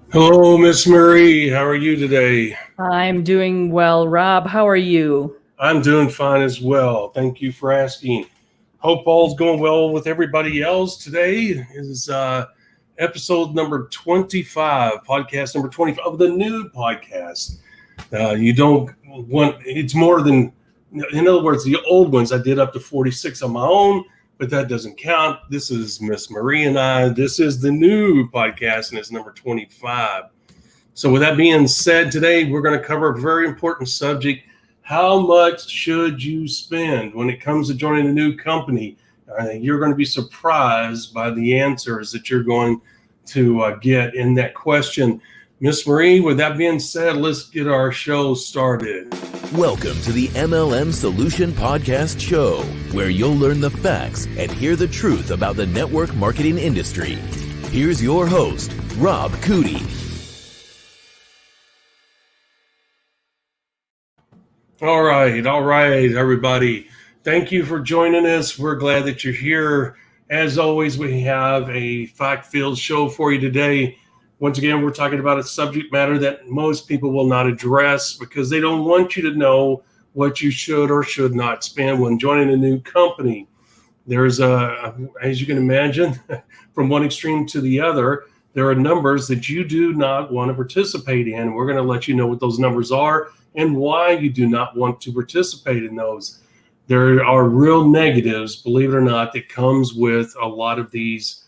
Hello, Miss Marie. How are you today? I'm doing well. Rob, how are you? I'm doing fine as well. Thank you for asking. Hope all's going well with everybody else. Today is episode number 25, podcast number 25 of the new podcast. You don't want, it's more than, in other words, the old ones I did up to 46 on my own, but that doesn't count. This is Miss Marie and I. This is the new podcast, and it's number 25. So, with that being said, today we're going to cover a very important subject. How much should you spend when it comes to joining a new company? You're going to be surprised by the answers that you're going to get in that question. Miss Marie, with that being said, let's get our show started. Welcome to the MLM Solution Podcast Show, where you'll learn the facts and hear the truth about the network marketing industry. Here's your host, Rob Cootie. All right, everybody. Thank you for joining us. We're glad that you're here. As always, we have a fact-filled show for you today. Once again, we're talking about a subject matter that most people will not address because they don't want you to know what you should or should not spend when joining a new company. There's as you can imagine, from one extreme to the other, there are numbers that you do not want to participate in. We're going to let you know what those numbers are and why you do not want to participate in those. There are real negatives, believe it or not, that comes with a lot of these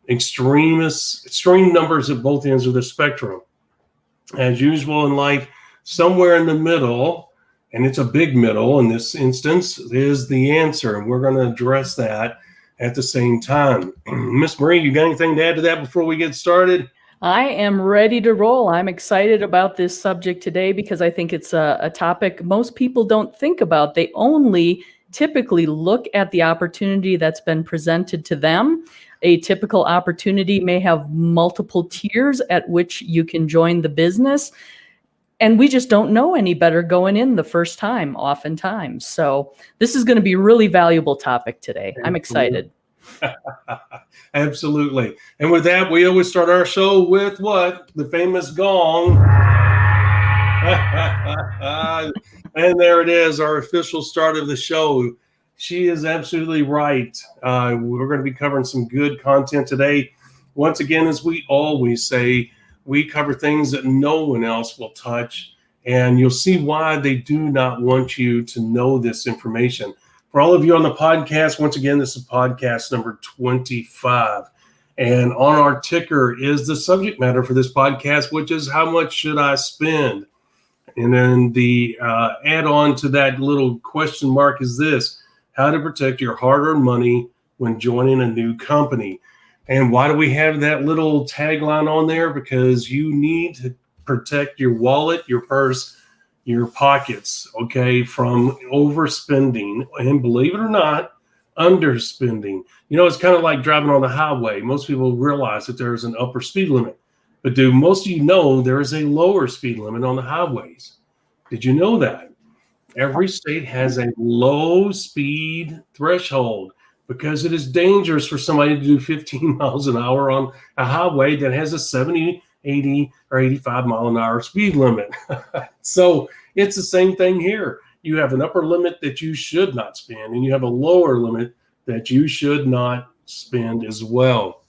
extreme numbers at both ends of the spectrum. As usual in life, somewhere in the middle, and it's a big middle in this instance, is the answer. And we're going to address that at the same time. Miss Marie, you got anything to add to that before we get started? I am ready to roll. I'm excited about this subject today because I think it's a topic most people don't think about. They only typically look at the opportunity that's been presented to them. A typical opportunity may have multiple tiers at which you can join the business. And we just don't know any better going in the first time, oftentimes. So this is going to be a really valuable topic today. I'm excited. Absolutely. And with that, we always start our show with what? The famous gong. And there it is, our official start of the show. She is absolutely right. We're going to be covering some good content today. Once again, as we always say, we cover things that no one else will touch. And you'll see why they do not want you to know this information. For all of you on the podcast, once again, this is podcast number 25. And on our ticker is the subject matter for this podcast, which is how much should I spend? And then the add-on to that little question mark is this: how to protect your hard-earned money when joining a new company. And why do we have that little tagline on there? Because you need to protect your wallet, your purse, your pockets, okay, from overspending, and believe it or not, underspending. You know, it's kind of like driving on the highway. Most people realize that there's an upper speed limit, but do most of you know there is a lower speed limit on the highways? Did you know that? Every state has a low speed threshold because it is dangerous for somebody to do 15 miles an hour on a highway that has a 70, 80, or 85 mile an hour speed limit. So it's the same thing here. You have an upper limit that you should not spend, and you have a lower limit that you should not spend as well.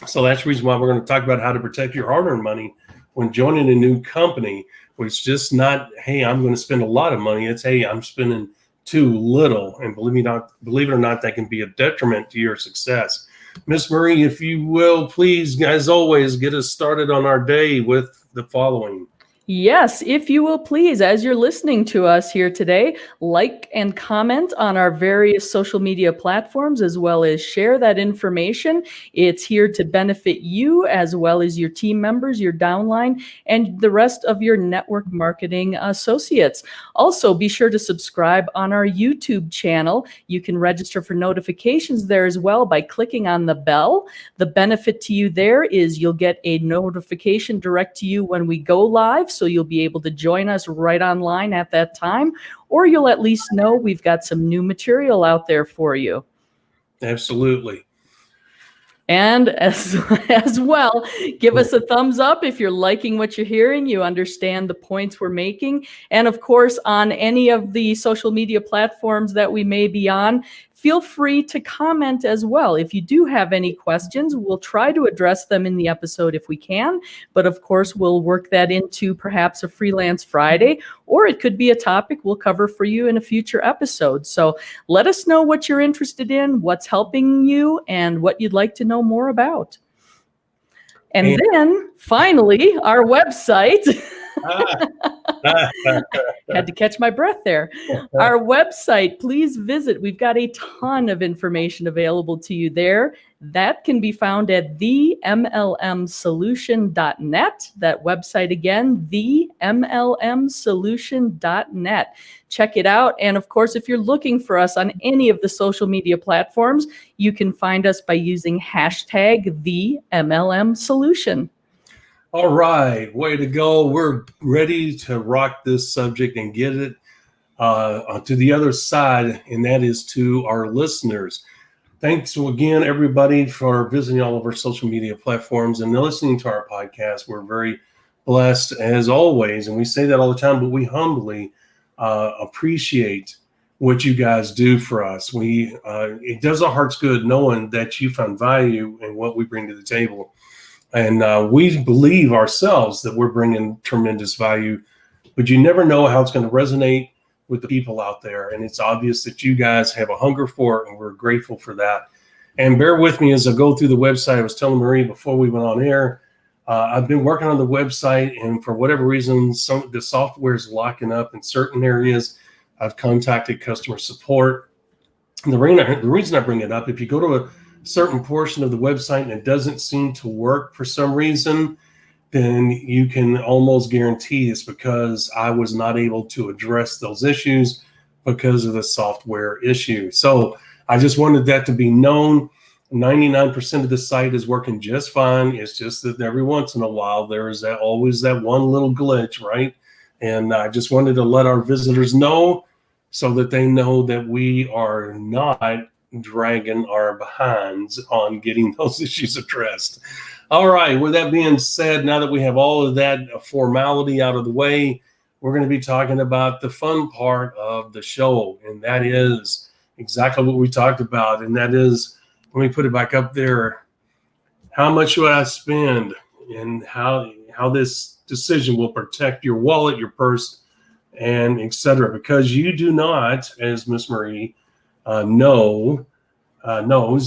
So that's the reason why we're going to talk about how to protect your hard-earned money when joining a new company. It's just not, hey, I'm going to spend a lot of money. It's, hey, I'm spending too little. And believe it or not, that can be a detriment to your success. Miss Marie, if you will, please, as always, get us started on our day with the following. Yes, if you will please, as you're listening to us here today, like and comment on our various social media platforms, as well as share that information. It's here to benefit you as well as your team members, your downline, and the rest of your network marketing associates. Also, be sure to subscribe on our YouTube channel. You can register for notifications there as well by clicking on the bell. The benefit to you there is you'll get a notification direct to you when we go live. So you'll be able to join us right online at that time, or you'll at least know we've got some new material out there for you. Absolutely. And as well, give us a thumbs up if you're liking what you're hearing, you understand the points we're making. And of course, on any of the social media platforms that we may be on, feel free to comment as well. If you do have any questions, we'll try to address them in the episode if we can. But of course, we'll work that into perhaps a Freelance Friday, or it could be a topic we'll cover for you in a future episode. So let us know what you're interested in, what's helping you, and what you'd like to know more about. And then finally, our website. Had to catch my breath there. Our website, please visit. We've got a ton of information available to you there. That can be found at themlmsolution.net. That website again, themlmsolution.net. Check it out. And of course, if you're looking for us on any of the social media platforms, you can find us by using hashtag #TheMLMSolution. All right, way to go. We're ready to rock this subject and get it to the other side, and that is to our listeners. Thanks again, everybody, for visiting all of our social media platforms and listening to our podcast. We're very blessed, as always, and we say that all the time, but we humbly appreciate what you guys do for us. It does our hearts good knowing that you found value in what we bring to the table. And we believe ourselves that we're bringing tremendous value, but you never know how it's going to resonate with the people out there. And it's obvious that you guys have a hunger for it, and we're grateful for that. And bear with me as I go through the website. I was telling Marie before we went on air, I've been working on the website, and for whatever reason, some of the software is locking up in certain areas. I've contacted customer support. And the reason I bring it up, if you go to a certain portion of the website and it doesn't seem to work for some reason, then you can almost guarantee it's because I was not able to address those issues because of the software issue. So I just wanted that to be known. 99% of the site is working just fine. It's just that every once in a while, there is always that one little glitch, right? And I just wanted to let our visitors know so that they know that we are not dragging our behinds on getting those issues addressed. All right, with that being said, now that we have all of that formality out of the way, we're going to be talking about the fun part of the show, and that is exactly what we talked about, and that is, let me put it back up there, how much should I spend and how this decision will protect your wallet, your purse, and etc. Because you do not, as Miss Marie knows,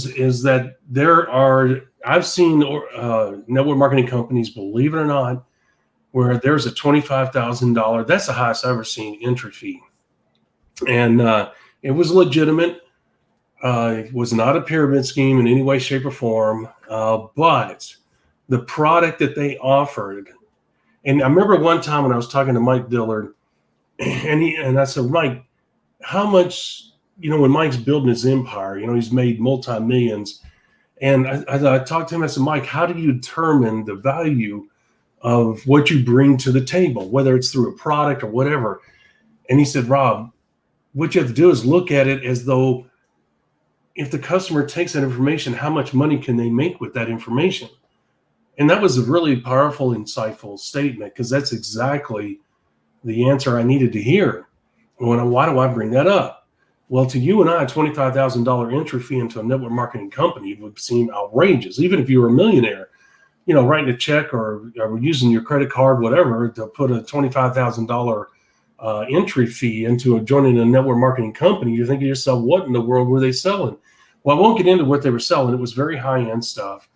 is that there are, I've seen network marketing companies, believe it or not, where there's a $25,000, that's the highest I've ever seen, entry fee. And it was legitimate. It was not a pyramid scheme in any way, shape, or form. But the product that they offered, and I remember one time when I was talking to Mike Dillard, and I said, Mike, how much, when Mike's building his empire, he's made multi-millions. And I talked to him, I said, Mike, how do you determine the value of what you bring to the table, whether it's through a product or whatever? And he said, Rob, what you have to do is look at it as though if the customer takes that information, how much money can they make with that information? And that was a really powerful, insightful statement, because that's exactly the answer I needed to hear. Why do I bring that up? Well, to you and I, a $25,000 entry fee into a network marketing company would seem outrageous, even if you were a millionaire. Writing a check or using your credit card, whatever, to put a $25,000 entry fee into joining a network marketing company, you think to yourself, what in the world were they selling? Well, I won't get into what they were selling. It was very high-end stuff,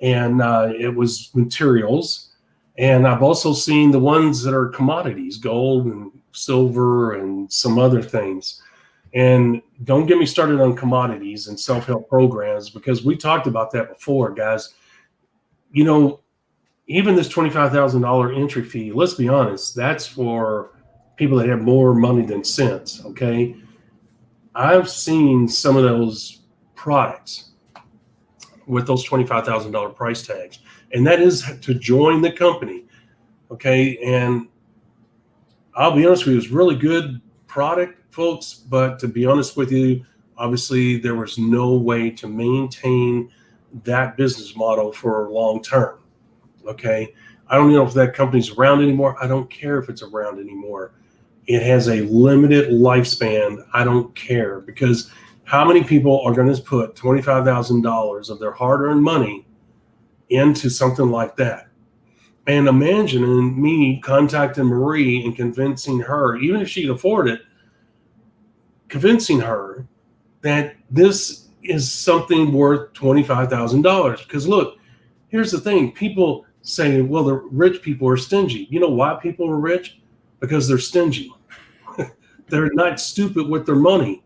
and it was materials. And I've also seen the ones that are commodities, gold and silver and some other things. And don't get me started on commodities and self-help programs, because we talked about that before, guys. Even this $25,000 entry fee, let's be honest, that's for people that have more money than sense, okay? I've seen some of those products with those $25,000 price tags, and that is to join the company, okay? And I'll be honest with you, it was really good product, folks, but to be honest with you, obviously there was no way to maintain that business model for long term. Okay. I don't know if that company's around anymore. I don't care if it's around anymore. It has a limited lifespan. I don't care, because how many people are going to put $25,000 of their hard-earned money into something like that? And imagine me contacting Marie and convincing her, even if she can afford it, convincing her that this is something worth $25,000. Because look, here's the thing. People say, well, the rich people are stingy. You know why people are rich? Because they're stingy. They're not stupid with their money,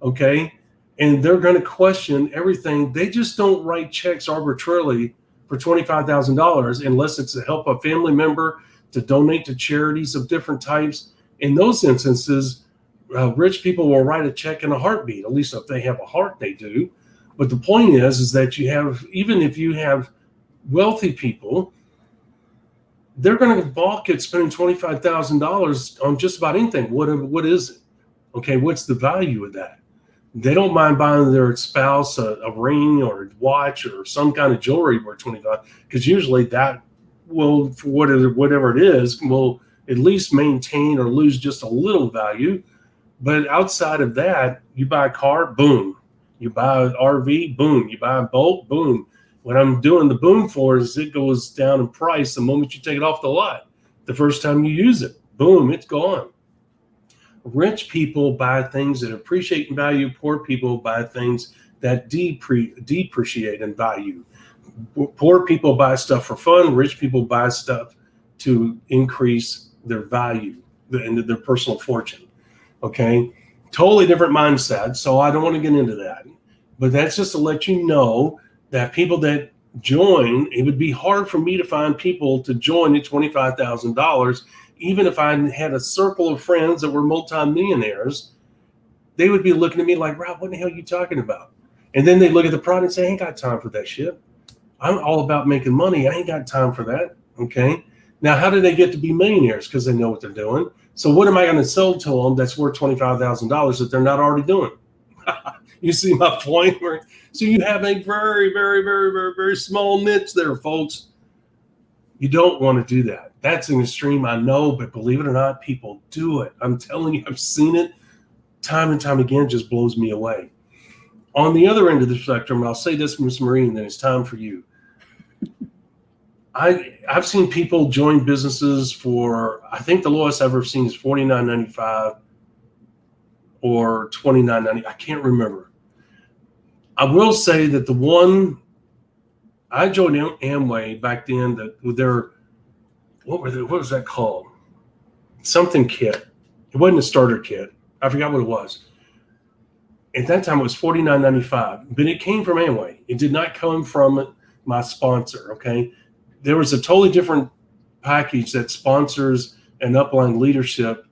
okay? And they're going to question everything. They just don't write checks arbitrarily for $25,000 unless it's to help a family member, to donate to charities of different types. In those instances, rich people will write a check in a heartbeat. At least if they have a heart, they do. But the point is that you have, even if you have wealthy people, they're going to balk at spending $25,000 on just about anything. What is it? Okay, what's the value of that? They don't mind buying their spouse a ring or a watch or some kind of jewelry worth $25, because usually that will, for whatever it is, will at least maintain or lose just a little value. But outside of that, you buy a car, boom. You buy an RV, boom. You buy a boat, boom. What I'm doing the boom for is it goes down in price the moment you take it off the lot. The first time you use it, boom, it's gone. Rich people buy things that appreciate in value. Poor people buy things that depreciate in value. Poor people buy stuff for fun. Rich people buy stuff to increase their value and their personal fortune. Okay, totally different mindset. So I don't want to get into that. But that's just to let you know that people that join, it would be hard for me to find people to join at $25,000. Even if I had a circle of friends that were multimillionaires, they would be looking at me like, Rob, what the hell are you talking about? And then they look at the product and say, I ain't got time for that shit. I'm all about making money. I ain't got time for that. Okay. Now, how do they get to be millionaires? Because they know what they're doing. So what am I going to sell to them that's worth $25,000 that they're not already doing? You see my point? So you have a very, very, very, very, very small niche there, folks. You don't want to do that. That's an extreme, I know, but believe it or not, people do it. I'm telling you, I've seen it time and time again. It just blows me away. On the other end of the spectrum, and I'll say this, Ms. Marie, and then it's time for you. I've seen people join businesses for, I think the lowest I've ever seen is $49.95 or $29.90. I can't remember. I will say that the one I joined Amway back then, that their what was that called? Something kit. It wasn't a starter kit. I forgot what it was. At that time, it was $49.95, but it came from Amway. It did not come from my sponsor. Okay, there was a totally different package that sponsors an upline leadership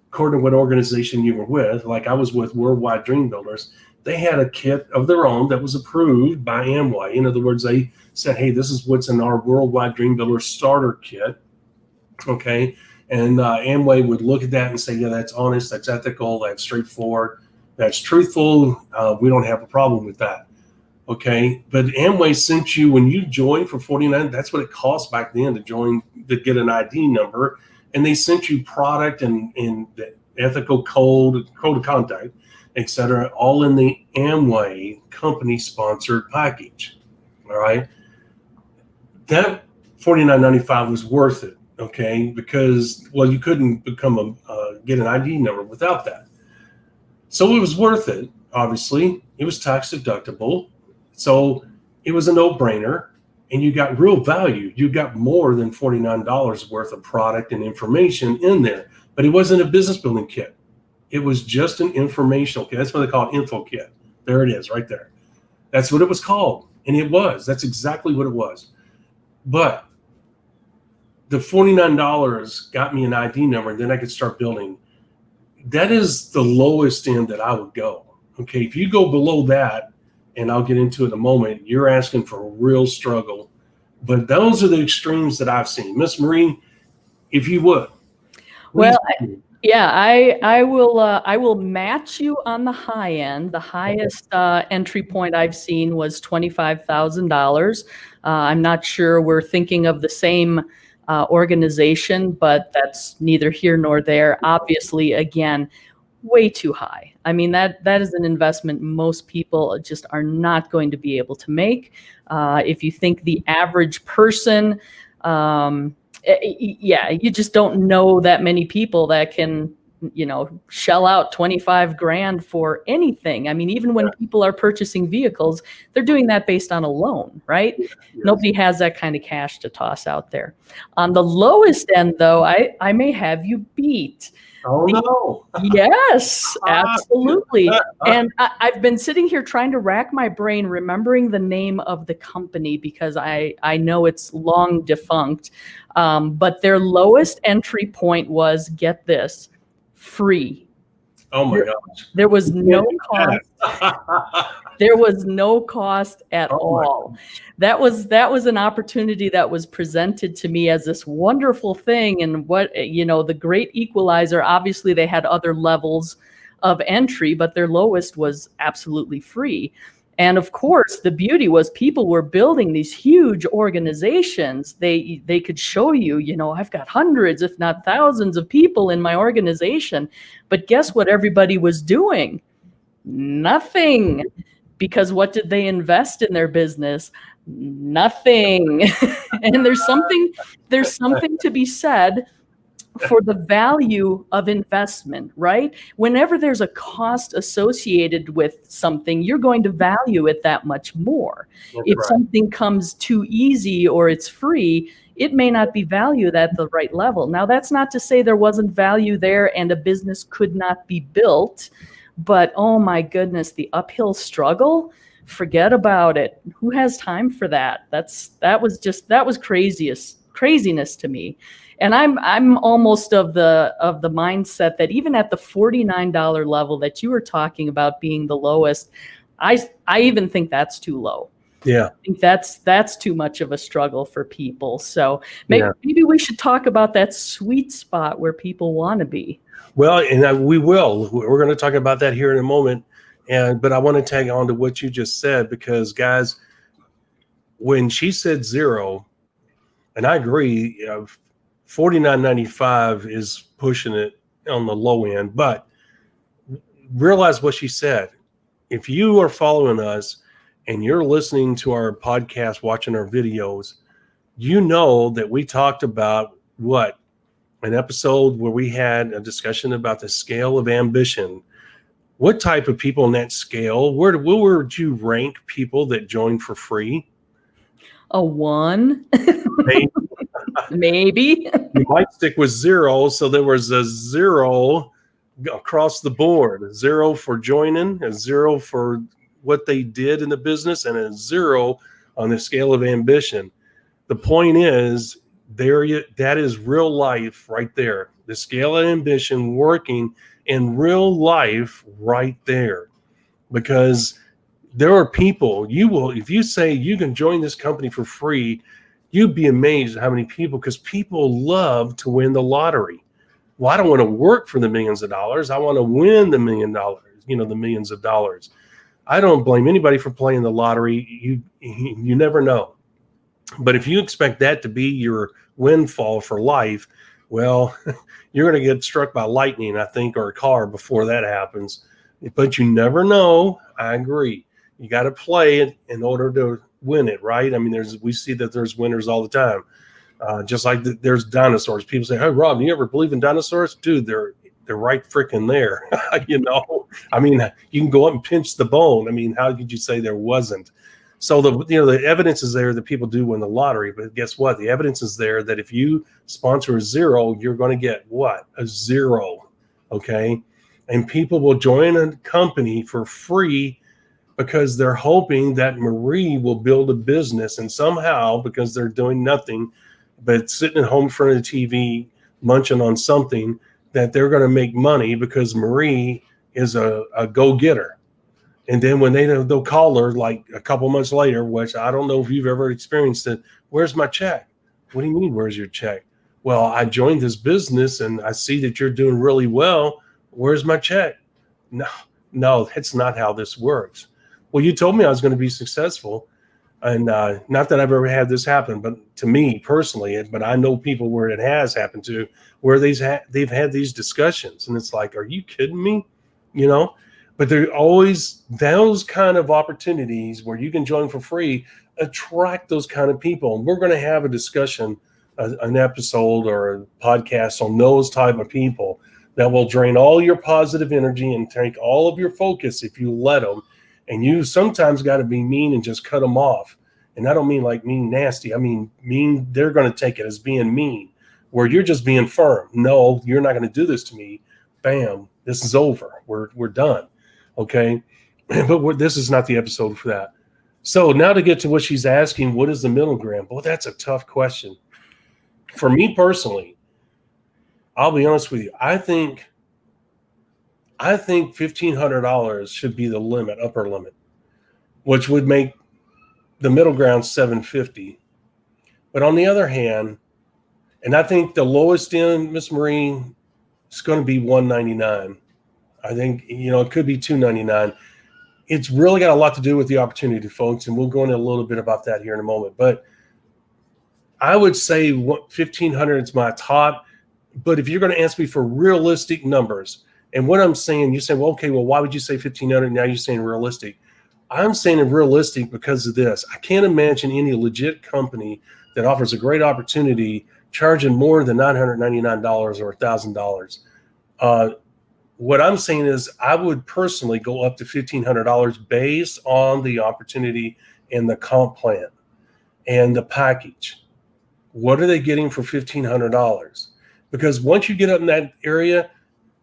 according to what organization you were with. Like I was with Worldwide Dream Builders. They had a kit of their own that was approved by Amway. In other words, they said, hey, this is what's in our Worldwide Dream Builder starter kit. Okay. And Amway would look at that and say, yeah, that's honest, that's ethical, that's straightforward, that's truthful. We don't have a problem with that. Okay. But Amway sent you, when you joined for $49, that's what it cost back then to join, to get an ID number. And they sent you product and the ethical code of conduct, et cetera, all in the Amway company sponsored package. All right. That $49.95 was worth it. Okay. Because, well, you couldn't get an ID number without that. So it was worth it. Obviously it was tax deductible. So it was a no brainer, and you got real value. You got more than $49 worth of product and information in there, but it wasn't a business building kit. It was just an informational kit. That's what they call it, info kit. There it is right there. That's what it was called. And it was. That's exactly what it was. But the $49 got me an ID number, and then I could start building. That is the lowest end that I would go. Okay, if you go below that, and I'll get into it in a moment, you're asking for a real struggle. But those are the extremes that I've seen. Miss Marie, if you would. Well, Yeah, I will match you on the high end. The highest entry point I've seen was $25,000. I'm not sure we're thinking of the same organization, but that's neither here nor there. Obviously, again, way too high. I mean, that is an investment most people just are not going to be able to make. If you think the average person, yeah, you just don't know that many people that can, shell out 25 grand for anything. I mean, even when people are purchasing vehicles, they're doing that based on a loan, right? Yes. Nobody has that kind of cash to toss out there. On the lowest end, though, I may have you beat. Oh no. Yes, absolutely. And I've been sitting here trying to rack my brain, remembering the name of the company because I know it's long defunct. But their lowest entry point was, get this, free. Oh my gosh. There was no cost. There was no cost at all. That was an opportunity that was presented to me as this wonderful thing. And the great equalizer, obviously they had other levels of entry, but their lowest was absolutely free. And of course, the beauty was people were building these huge organizations. They could show you, I've got hundreds, if not thousands of people in my organization. But guess what everybody was doing? Nothing. Because what did they invest in their business? Nothing. And there's something to be said for the value of investment, right? Whenever there's a cost associated with something, you're going to value it that much more. If something comes too easy or it's free, it may not be valued at the right level. Now, that's not to say there wasn't value there and a business could not be built, but oh my goodness, the uphill struggle, forget about it. Who has time for that? That was craziness to me. And I'm almost of the mindset that even at the $49 level that you were talking about being the lowest, I even think that's too low. Yeah. I think that's too much of a struggle for people. So maybe we should talk about that sweet spot where people want to be. Well, and we will. We're going to talk about that here in a moment. But I want to tag on to what you just said, because guys, when she said zero, and I agree, $49.95 is pushing it on the low end, but realize what she said. If you are following us and you're listening to our podcast, watching our videos, you know that we talked about an episode where we had a discussion about the scale of ambition. What type of people in that scale? Where would you rank people that join for free? A 1. Maybe. You might stick with 0. So there was a 0 across the board, a 0 for joining, a 0 for what they did in the business, and a 0 on the scale of ambition. The point is, that is real life right there. The scale of ambition working in real life right there. Because there are people, if you say you can join this company for free, you'd be amazed at how many people, because people love to win the lottery. Well, I don't want to work for the millions of dollars. I want to win the $1 million, the millions of dollars. I don't blame anybody for playing the lottery. You never know. But if you expect that to be your windfall for life, well, you're going to get struck by lightning, I think, or a car before that happens. But you never know. I agree. You got to play it in order to win it, right? I mean, we see that there's winners all the time. Just like there's dinosaurs. People say, "Hey, Rob, do you ever believe in dinosaurs?" Dude, they're right freaking there. I mean, you can go up and pinch the bone. I mean, how could you say there wasn't? So the evidence is there that people do win the lottery, but guess what? The evidence is there that if you sponsor a 0, you're going to get what? A 0. Okay. And people will join a company for free because they're hoping that Marie will build a business, and somehow, because they're doing nothing but sitting at home in front of the TV, munching on something, that they're going to make money because Marie is a go-getter. And then when they'll call her like a couple months later, which I don't know if you've ever experienced it. Where's my check? What do you mean, where's your check? Well, I joined this business and I see that you're doing really well. Where's my check? No, that's not how this works. Well, you told me I was going to be successful. And not that I've ever had this happen, but to me personally, but I know people where it has happened to, where they've had these discussions, and it's like, are you kidding me? You know, but there are always those kind of opportunities where you can join for free, attract those kind of people. And we're going to have a discussion, an episode or a podcast on those type of people that will drain all your positive energy and take all of your focus if you let them. And you sometimes got to be mean and just cut them off. And I don't mean like mean nasty. I mean mean, they're going to take it as being mean, where you're just being firm. No, you're not going to do this to me. Bam, this is over. We're done. Okay. But this is not the episode for that. So now to get to what she's asking, what is the middle ground? Well, that's a tough question. For me personally, I'll be honest with you. I think $1,500 should be the limit, upper limit, which would make the middle ground $750. But on the other hand, and I think the lowest end, Miss Marie, is going to be $199. I think, it could be $299. It's really got a lot to do with the opportunity, folks, and we'll go into a little bit about that here in a moment. But I would say $1,500 is my top. But if you're going to ask me for realistic numbers, and what I'm saying, you say, well, okay, well, why would you say 1,500? Now you're saying realistic. I'm saying realistic because of this. I can't imagine any legit company that offers a great opportunity charging more than $999 or $1,000. What I'm saying is I would personally go up to $1,500 based on the opportunity and the comp plan and the package. What are they getting for $1,500? Because once you get up in that area,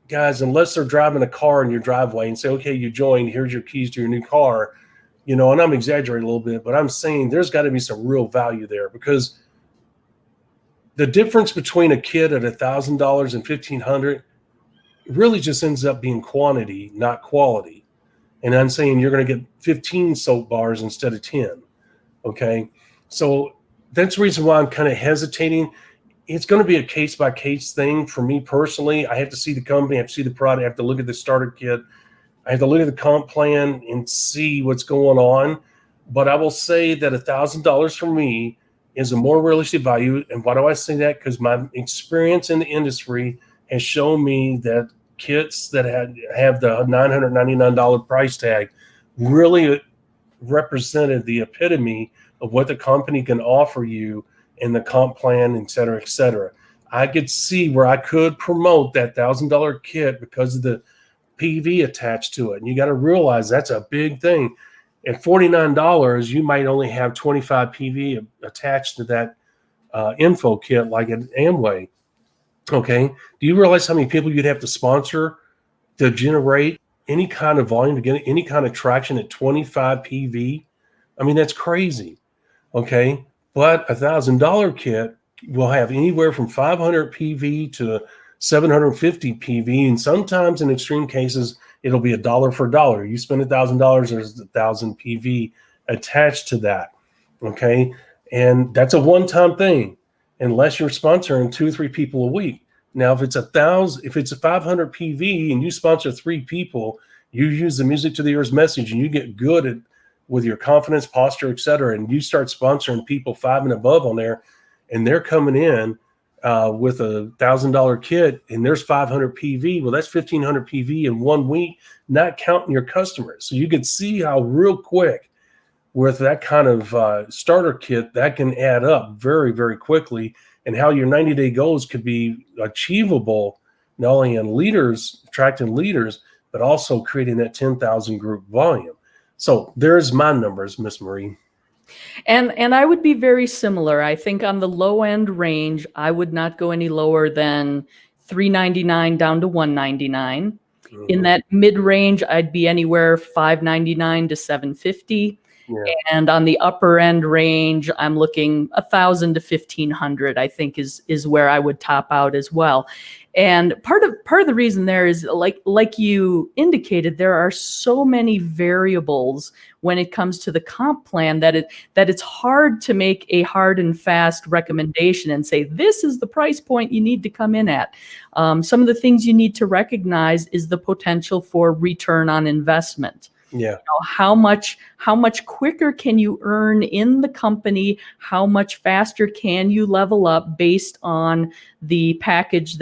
guys, unless they're driving a car in your driveway and say, okay, you joined, here's your keys to your new car, and I'm exaggerating a little bit, but I'm saying there's got to be some real value there, because the difference between a kid at $1,000 and $1,500 really just ends up being quantity, not quality. And I'm saying you're going to get 15 soap bars instead of 10. Okay. So that's the reason why I'm kind of hesitating. It's going to be a case-by-case thing for me personally. I have to see the company, I have to see the product, I have to look at the starter kit, I have to look at the comp plan and see what's going on. But I will say that $1,000 for me is a more realistic value. And why do I say that? Because my experience in the industry has shown me that kits that have the $999 price tag really represented the epitome of what the company can offer you in the comp plan, et cetera, et cetera. I could see where I could promote that $1,000 kit because of the PV attached to it. And you got to realize that's a big thing. At $49, you might only have 25 PV attached to that info kit like at Amway. Okay. Do you realize how many people you'd have to sponsor to generate any kind of volume, to get any kind of traction at 25 PV? I mean, that's crazy. Okay. But $1,000 kit will have anywhere from 500 PV to 750 PV. And sometimes in extreme cases, it'll be $1 for $1. You spend $1,000, there's 1,000 PV attached to that. Okay. And that's a one-time thing, unless you're sponsoring 2 or 3 people a week. Now, if it's a 500 PV and you sponsor 3 people, you use the music to the ears message and you get good at with your confidence, posture, et cetera, and you start sponsoring people 5 and above on there, and they're coming in with a $1,000 kit, and there's 500 PV. Well, that's 1,500 PV in 1 week, not counting your customers. So you can see how real quick with that kind of starter kit, that can add up very, very quickly, and how your 90-day goals could be achievable, not only in leaders, attracting leaders, but also creating that 10,000 group volume. So there's my numbers, Miss Marie. And I would be very similar. I think on the low end range, I would not go any lower than $399 down to $199. Mm-hmm. In that mid range, I'd be anywhere $599 to $750. Yeah. And on the upper end range, I'm looking 1,000 to 1,500, I think is where I would top out as well. And part of the reason there is like you indicated, there are so many variables when it comes to the comp plan that it's hard to make a hard and fast recommendation and say this is the price point you need to come in at. Some of the things you need to recognize is the potential for return on investment. Yeah. How much quicker can you earn in the company? How much faster can you level up based on the package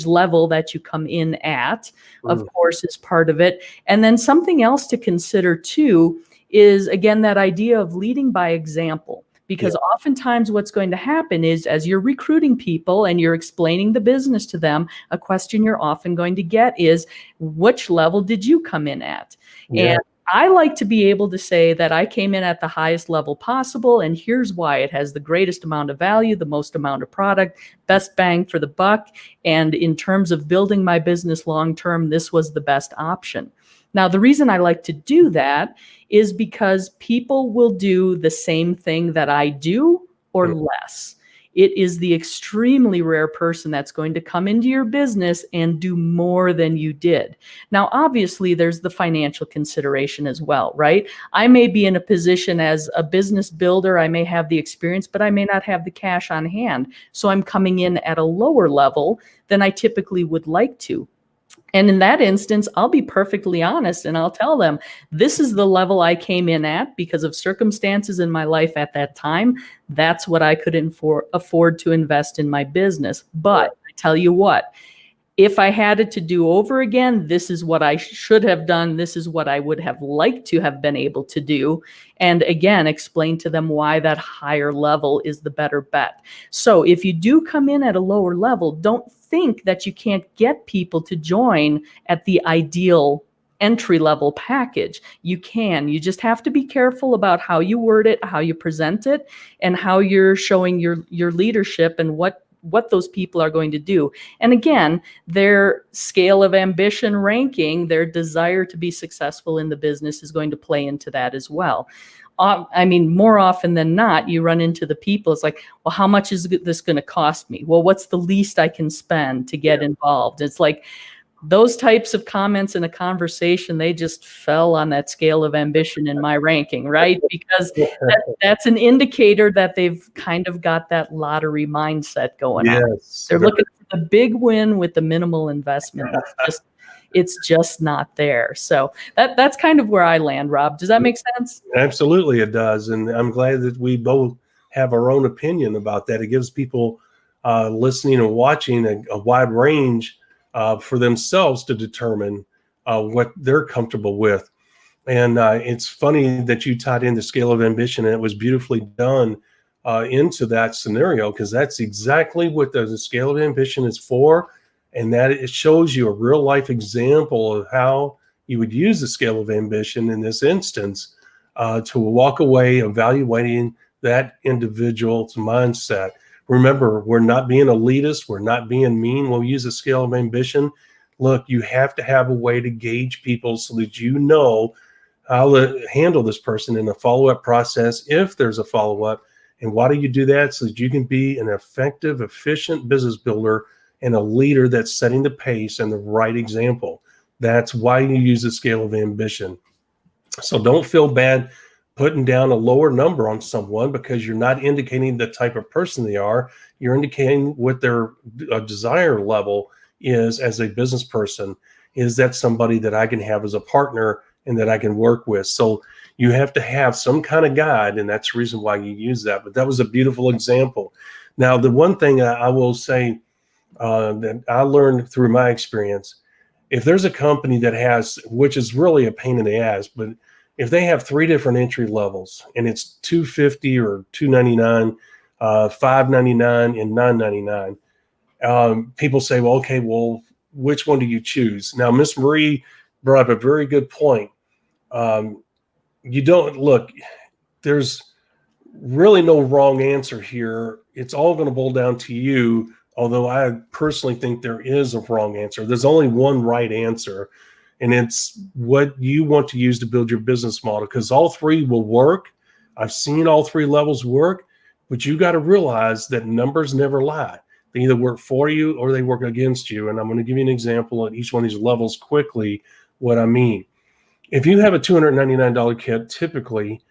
level that you come in at, of course, is part of it. And then something else to consider too is, again, that idea of leading by example. Because oftentimes what's going to happen is as you're recruiting people and you're explaining the business to them, a question you're often going to get is, which level did you come in at? Yeah. And I like to be able to say that I came in at the highest level possible, and here's why. It has the greatest amount of value, the most amount of product, best bang for the buck. And in terms of building my business long term, this was the best option. Now, the reason I like to do that is because people will do the same thing that I do or less. It is the extremely rare person that's going to come into your business and do more than you did. Now, obviously, there's the financial consideration as well, right? I may be in a position as a business builder, I may have the experience, but I may not have the cash on hand. So I'm coming in at a lower level than I typically would like to. And in that instance, I'll be perfectly honest and I'll tell them, this is the level I came in at because of circumstances in my life at that time. That's what I could afford to invest in my business. But I tell you what, if I had it to do over again, this is what I should have done. This is what I would have liked to have been able to do. And again, explain to them why that higher level is the better bet. So if you do come in at a lower level, don't think that you can't get people to join at the ideal entry level package. You can. You just have to be careful about how you word it, how you present it, and how you're showing your leadership and what those people are going to do. And again, their scale of ambition ranking, their desire to be successful in the business is going to play into that as well. I mean, more often than not, you run into the people. It's like, well, how much is this going to cost me? Well, what's the least I can spend to get involved? It's like those types of comments in a conversation, they just fell on that scale of ambition in my ranking, right? Because that's an indicator that they've kind of got that lottery mindset going on. They're looking for the big win with the minimal investment. It's just not there. So that's kind of where I land, Rob. Does that make sense? Absolutely, it does. And I'm glad that we both have our own opinion about that. It gives people listening and watching a wide range for themselves to determine what they're comfortable with. And it's funny that you tied in the scale of ambition, and it was beautifully done into that scenario, because that's exactly what the scale of ambition is for. And that it shows you a real life example of how you would use the scale of ambition in this instance to walk away evaluating that individual's mindset. Remember, we're not being elitist. We're not being mean. We'll use a scale of ambition. Look, you have to have a way to gauge people so that you know how to handle this person in a follow-up process, if there's a follow-up. And why do you do that? So that you can be an effective, efficient business builder and a leader that's setting the pace and the right example. That's why you use the scale of ambition. So don't feel bad putting down a lower number on someone, because you're not indicating the type of person they are. You're indicating what their desire level is as a business person. Is that somebody that I can have as a partner and that I can work with? So you have to have some kind of guide, and that's the reason why you use that. But that was a beautiful example. Now, the one thing I will say that I learned through my experience, if there's a company that has, which is really a pain in the ass, but if they have 3 different entry levels and it's $250 or $299, $599, and $999, people say, well, okay, well, which one do you choose? Now, Miss Marie brought up a very good point. You don't look, there's really no wrong answer here. It's all going to boil down to you. Although I personally think there is a wrong answer. There's only one right answer. And it's what you want to use to build your business model, because all three will work. I've seen all three levels work, but you got to realize that numbers never lie. They either work for you or they work against you. And I'm going to give you an example at each one of these levels quickly what I mean. If you have a $299 kit, typically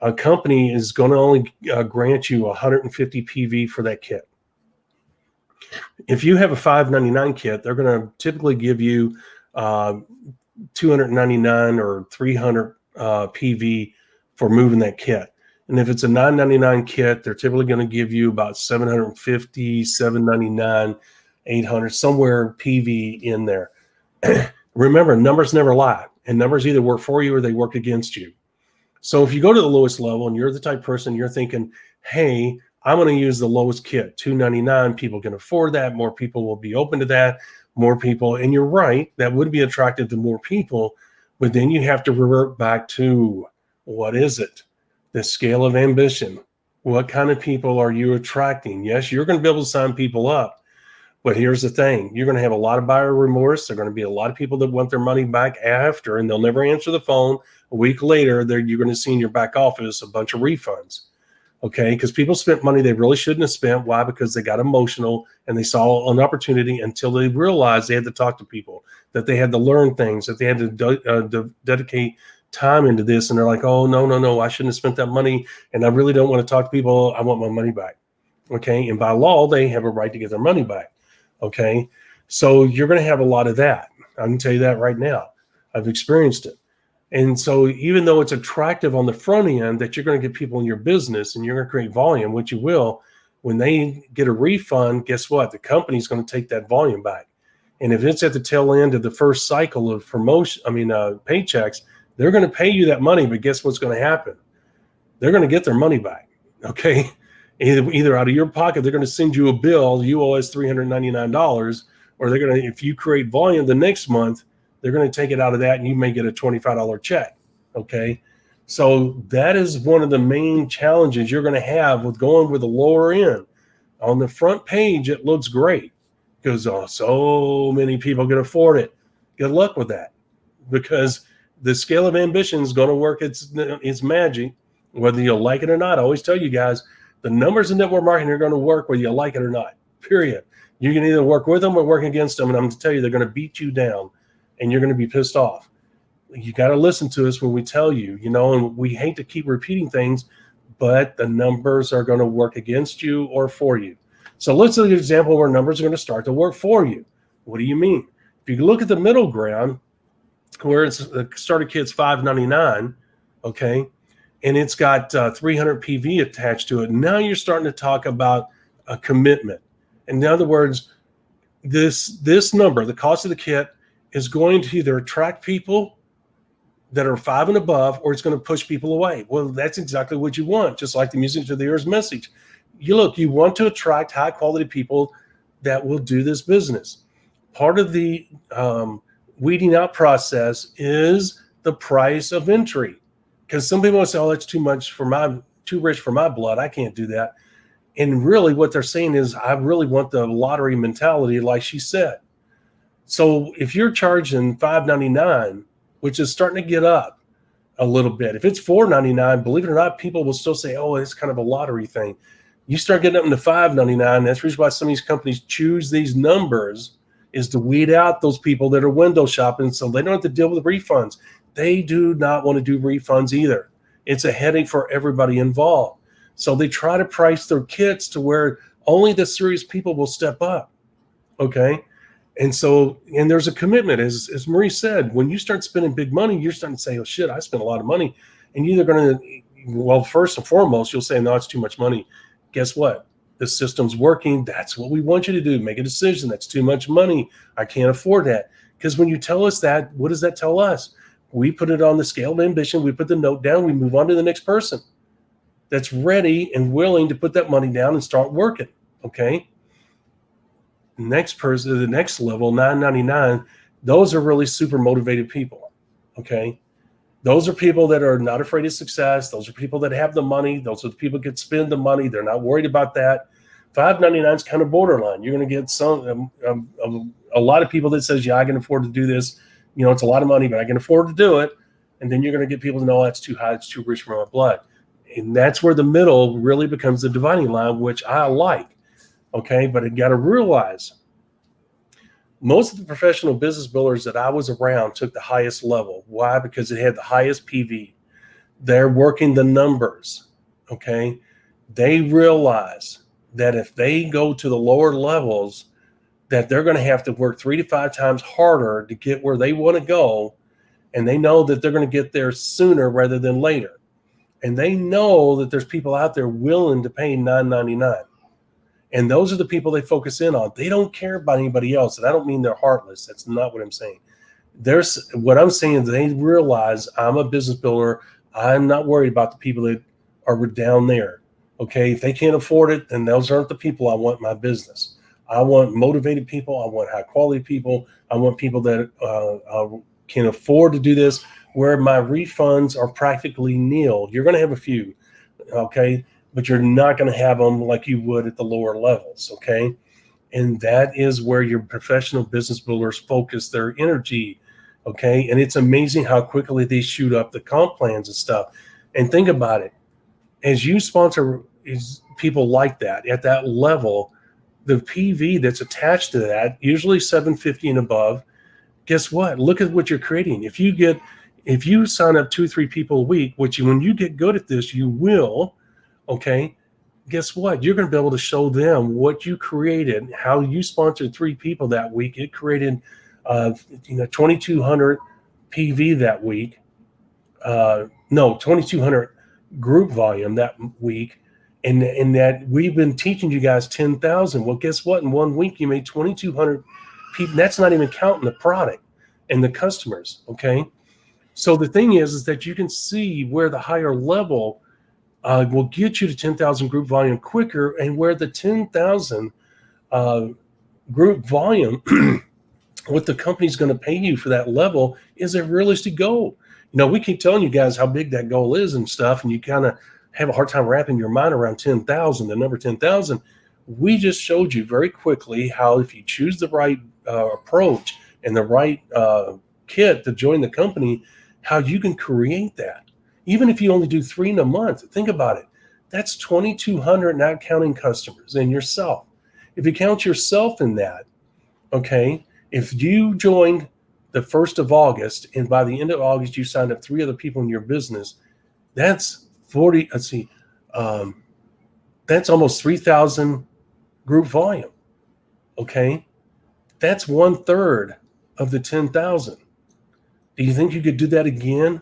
a company is going to only grant you 150 PV for that kit. If you have a $599 kit, they're going to typically give you 299 or 300 PV for moving that kit. And if it's a $999 kit, they're typically going to give you about 750, 799, 800, somewhere PV in there. Remember, numbers never lie, and numbers either work for you or they work against you. So if you go to the lowest level and you're the type of person, you're thinking, hey, I'm going to use the lowest kit, $299. People can afford that. More people will be open to that. More people. And you're right, that would be attractive to more people. But then you have to revert back to, what is it? The scale of ambition. What kind of people are you attracting? Yes, you're going to be able to sign people up. But here's the thing. You're going to have a lot of buyer remorse. There are going to be a lot of people that want their money back after, and they'll never answer the phone. A week later, you're going to see in your back office a bunch of refunds. Okay, because people spent money they really shouldn't have spent. Why? Because they got emotional and they saw an opportunity until they realized they had to talk to people, that they had to learn things, that they had to dedicate time into this. And they're like, oh, no, I shouldn't have spent that money. And I really don't want to talk to people. I want my money back. Okay, and by law, they have a right to get their money back. Okay, so you're going to have a lot of that. I can tell you that right now. I've experienced it. And so even though it's attractive on the front end that you're going to get people in your business and you're going to create volume, which you will, when they get a refund, guess what? The company's going to take that volume back. And if it's at the tail end of the first cycle of paychecks, they're going to pay you that money, but guess what's going to happen? They're going to get their money back, okay? Either out of your pocket, they're going to send you a bill, you owe us $399, or they're going to, if you create volume the next month, they're going to take it out of that and you may get a $25 check. Okay. So that is one of the main challenges you're going to have with going with the lower end. On the front page, it looks great because so many people can afford it. Good luck with that, because the scale of ambition is going to work its magic, whether you like it or not. I always tell you guys, the numbers in network marketing are going to work whether you like it or not, period. You can either work with them or work against them. And I'm going to tell you, they're going to beat you down. And you're going to be pissed off. You got to listen to us when we tell you, and we hate to keep repeating things, but the numbers are going to work against you or for you. So let's look at an example where numbers are going to start to work for you. What do you mean? If you look at the middle ground, where it's the starter kit's $599, okay, and it's got 300 PV attached to it. Now you're starting to talk about a commitment. In other words, this number, the cost of the kit, is going to either attract people that are 5 and above, or it's going to push people away. Well, that's exactly what you want, just like the music to the ears message. You want to attract high quality people that will do this business. Part of the weeding out process is the price of entry, because some people will say, oh, that's too rich for my blood. I can't do that. And really what they're saying is, I really want the lottery mentality, like she said. So if you're charging $5.99, which is starting to get up a little bit, if it's $4.99, believe it or not, people will still say, oh, it's kind of a lottery thing. You start getting up into $5.99, that's the reason why some of these companies choose these numbers, is to weed out those people that are window shopping so they don't have to deal with refunds. They do not want to do refunds either. It's a headache for everybody involved. So they try to price their kits to where only the serious people will step up, okay? And there's a commitment, as Marie said, when you start spending big money, you're starting to say, oh shit, I spent a lot of money. And you're either going to, well, first and foremost, you'll say, no, it's too much money. Guess what? The system's working. That's what we want you to do. Make a decision. That's too much money. I can't afford that. Because when you tell us that, what does that tell us? We put it on the scale of ambition. We put the note down. We move on to the next person that's ready and willing to put that money down and start working. Okay. Next person, the next level, $9.99, those are really super motivated people. Okay. Those are people that are not afraid of success. Those are people that have the money. Those are the people that can spend the money. They're not worried about that. $5.99 is kind of borderline. You're going to get a lot of people that says, yeah, I can afford to do this. it's a lot of money, but I can afford to do it. And then you're going to get people to know that's too high, it's too rich for my blood. And that's where the middle really becomes the dividing line, which I like. Okay, but you got to realize most of the professional business builders that I was around took the highest level. Why? Because it had the highest PV. They're working the numbers. Okay, they realize that if they go to the lower levels, that they're going to have to work 3 to 5 times harder to get where they want to go. And they know that they're going to get there sooner rather than later. And they know that there's people out there willing to pay $9.99. And those are the people they focus in on. They don't care about anybody else. And I don't mean they're heartless. That's not what I'm saying. What I'm saying is they realize I'm a business builder. I'm not worried about the people that are down there. Okay, if they can't afford it, then those aren't the people I want in my business. I want motivated people. I want high quality people. I want people that can afford to do this, where my refunds are practically nil. You're going to have a few, okay, but you're not going to have them like you would at the lower levels, okay? And that is where your professional business builders focus their energy, okay? And it's amazing how quickly they shoot up the comp plans and stuff. And think about it. As you sponsor people like that, at that level, the PV that's attached to that, usually 750 and above, guess what? Look at what you're creating. If you sign up 2-3 people a week, which when you get good at this, you will, okay, guess what? You're going to be able to show them what you created, how you sponsored 3 people that week. It created, 2,200 PV that week. 2,200 group volume that week. And that we've been teaching you guys 10,000. Well, guess what? In 1 week, you made 2,200 people. That's not even counting the product and the customers. Okay. So the thing is that you can see where the higher level will get you to 10,000 group volume quicker, and where the 10,000 group volume, what the company's going to pay you for that level is a realistic goal. We keep telling you guys how big that goal is and stuff, and you kind of have a hard time wrapping your mind around 10,000, the number 10,000. We just showed you very quickly how, if you choose the right approach and the right kit to join the company, how you can create that. Even if you only do 3 in a month, think about it. That's 2,200, not counting customers and yourself. If you count yourself in that, okay, if you joined the 1st of August and by the end of August you signed up 3 other people in your business, that's 40. Let's see, that's almost 3,000 group volume. Okay, that's 1/3 of the 10,000. Do you think you could do that again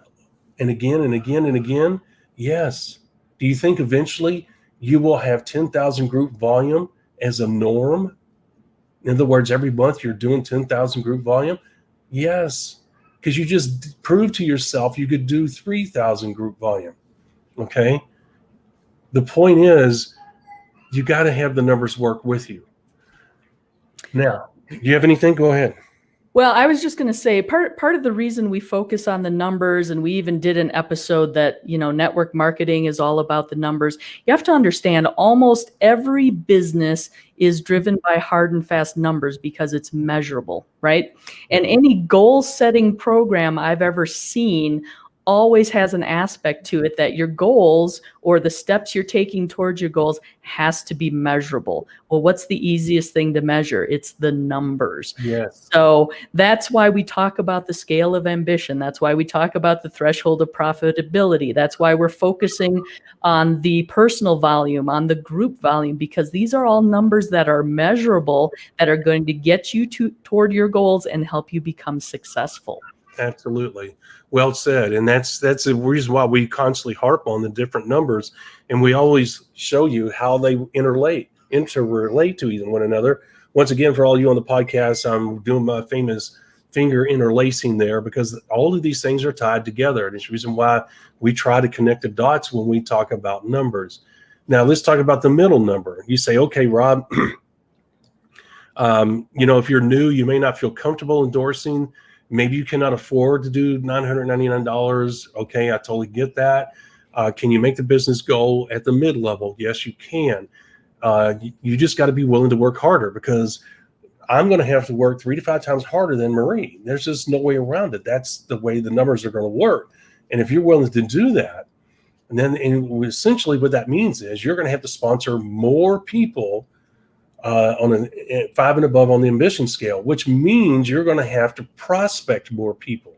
and again and again and again? Yes. Do you think eventually you will have 10,000 group volume as a norm? In other words, every month you're doing 10,000 group volume? Yes, because you just proved to yourself you could do 3,000 group volume. Okay. The point is, you got to have the numbers work with you. Now, do you have anything? Go ahead. Well, I was just going to say part of the reason we focus on the numbers, and we even did an episode that, network marketing is all about the numbers. You have to understand almost every business is driven by hard and fast numbers because it's measurable, right? And any goal setting program I've ever seen always has an aspect to it that your goals or the steps you're taking towards your goals has to be measurable. Well, what's the easiest thing to measure? It's the numbers. Yes. So that's why we talk about the scale of ambition. That's why we talk about the threshold of profitability. That's why we're focusing on the personal volume, on the group volume, because these are all numbers that are measurable, that are going to get you toward your goals and help you become successful. Absolutely. Well said. And that's the reason why we constantly harp on the different numbers. And we always show you how they interrelate to one another. Once again, for all you on the podcast, I'm doing my famous finger interlacing there, because all of these things are tied together. And it's the reason why we try to connect the dots when we talk about numbers. Now, let's talk about the middle number. You say, okay, Rob, if you're new, you may not feel comfortable endorsing. Maybe you cannot afford to do $999. Okay, I totally get that. Can you make the business go at the mid-level? Yes, you can. You just got to be willing to work harder, because I'm going to have to work 3 to 5 times harder than Marie. There's just no way around it. That's the way the numbers are going to work. And if you're willing to do that, and essentially what that means is you're going to have to sponsor more people on a 5 and above on the ambition scale, which means you're going to have to prospect more people,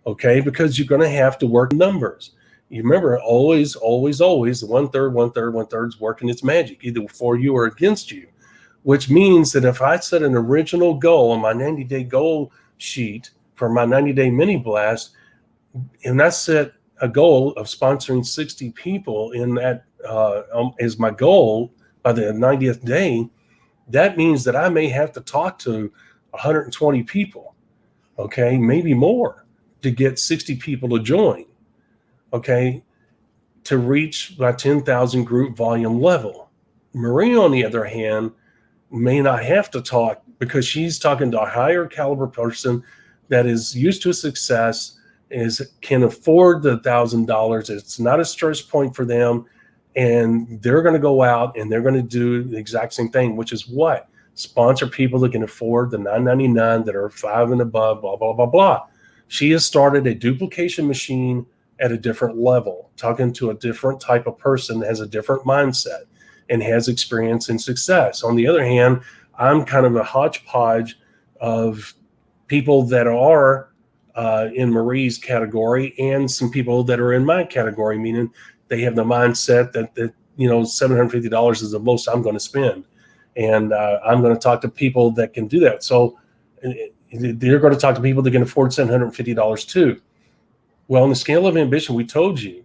okay? Because you're going to have to work numbers. You remember, always, always, always, the 1/3, 1/3, 1/3 is working its magic, either for you or against you, which means that if I set an original goal on my 90-day goal sheet for my 90-day mini blast, and I set a goal of sponsoring 60 people in that as my goal by the 90th day, that means that I may have to talk to 120 people, okay, maybe more, to get 60 people to join, okay, to reach my 10,000 group volume level. Marie, on the other hand, may not have to talk because she's talking to a higher caliber person that is used to success, can afford the $1,000. It's not a stress point for them, and they're going to go out and they're going to do the exact same thing, which is what? Sponsor people that can afford the $9.99 that are 5 and above, blah, blah, blah, blah. She has started a duplication machine at a different level, talking to a different type of person that has a different mindset and has experience and success. On the other hand, I'm kind of a hodgepodge of people that are in Marie's category and some people that are in my category, meaning they have the mindset that $750 is the most I'm going to spend. And I'm going to talk to people that can do that. So they're going to talk to people that can afford $750 too. Well, on the scale of ambition, we told you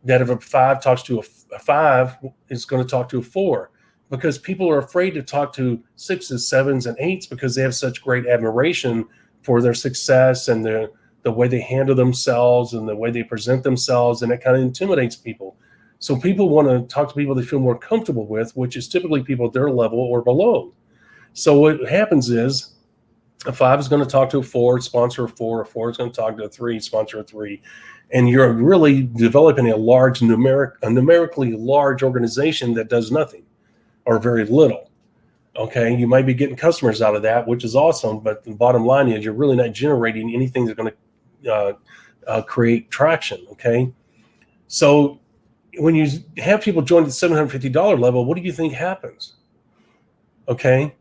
that if a 5 talks to a 5, it's going to talk to a 4, because people are afraid to talk to 6s, 7s, and 8s because they have such great admiration for their success and the way they handle themselves and the way they present themselves, and it kind of intimidates people. So people want to talk to people they feel more comfortable with, which is typically people at their level or below. So what happens is a 5 is going to talk to a 4, sponsor a 4 is going to talk to a 3, sponsor a 3. And you're really developing a numerically large organization that does nothing or very little. Okay, you might be getting customers out of that, which is awesome, but the bottom line is you're really not generating anything that's going to create traction. Okay, so when you have people join the $750 level, what do you think happens? Okay,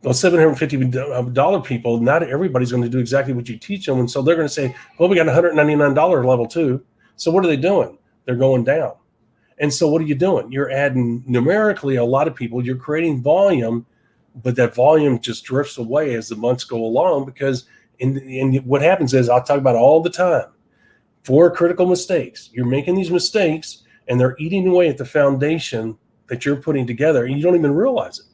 those $750 people, not everybody's going to do exactly what you teach them, and so they're going to say, well, we got a $199 level too. So what are they doing? They're going down. And so what are you doing? You're adding numerically a lot of people. You're creating volume, but that volume just drifts away as the months go along, because and what happens is, I'll talk about it all the time, 4 critical mistakes. You're making these mistakes and they're eating away at the foundation that you're putting together, and you don't even realize it.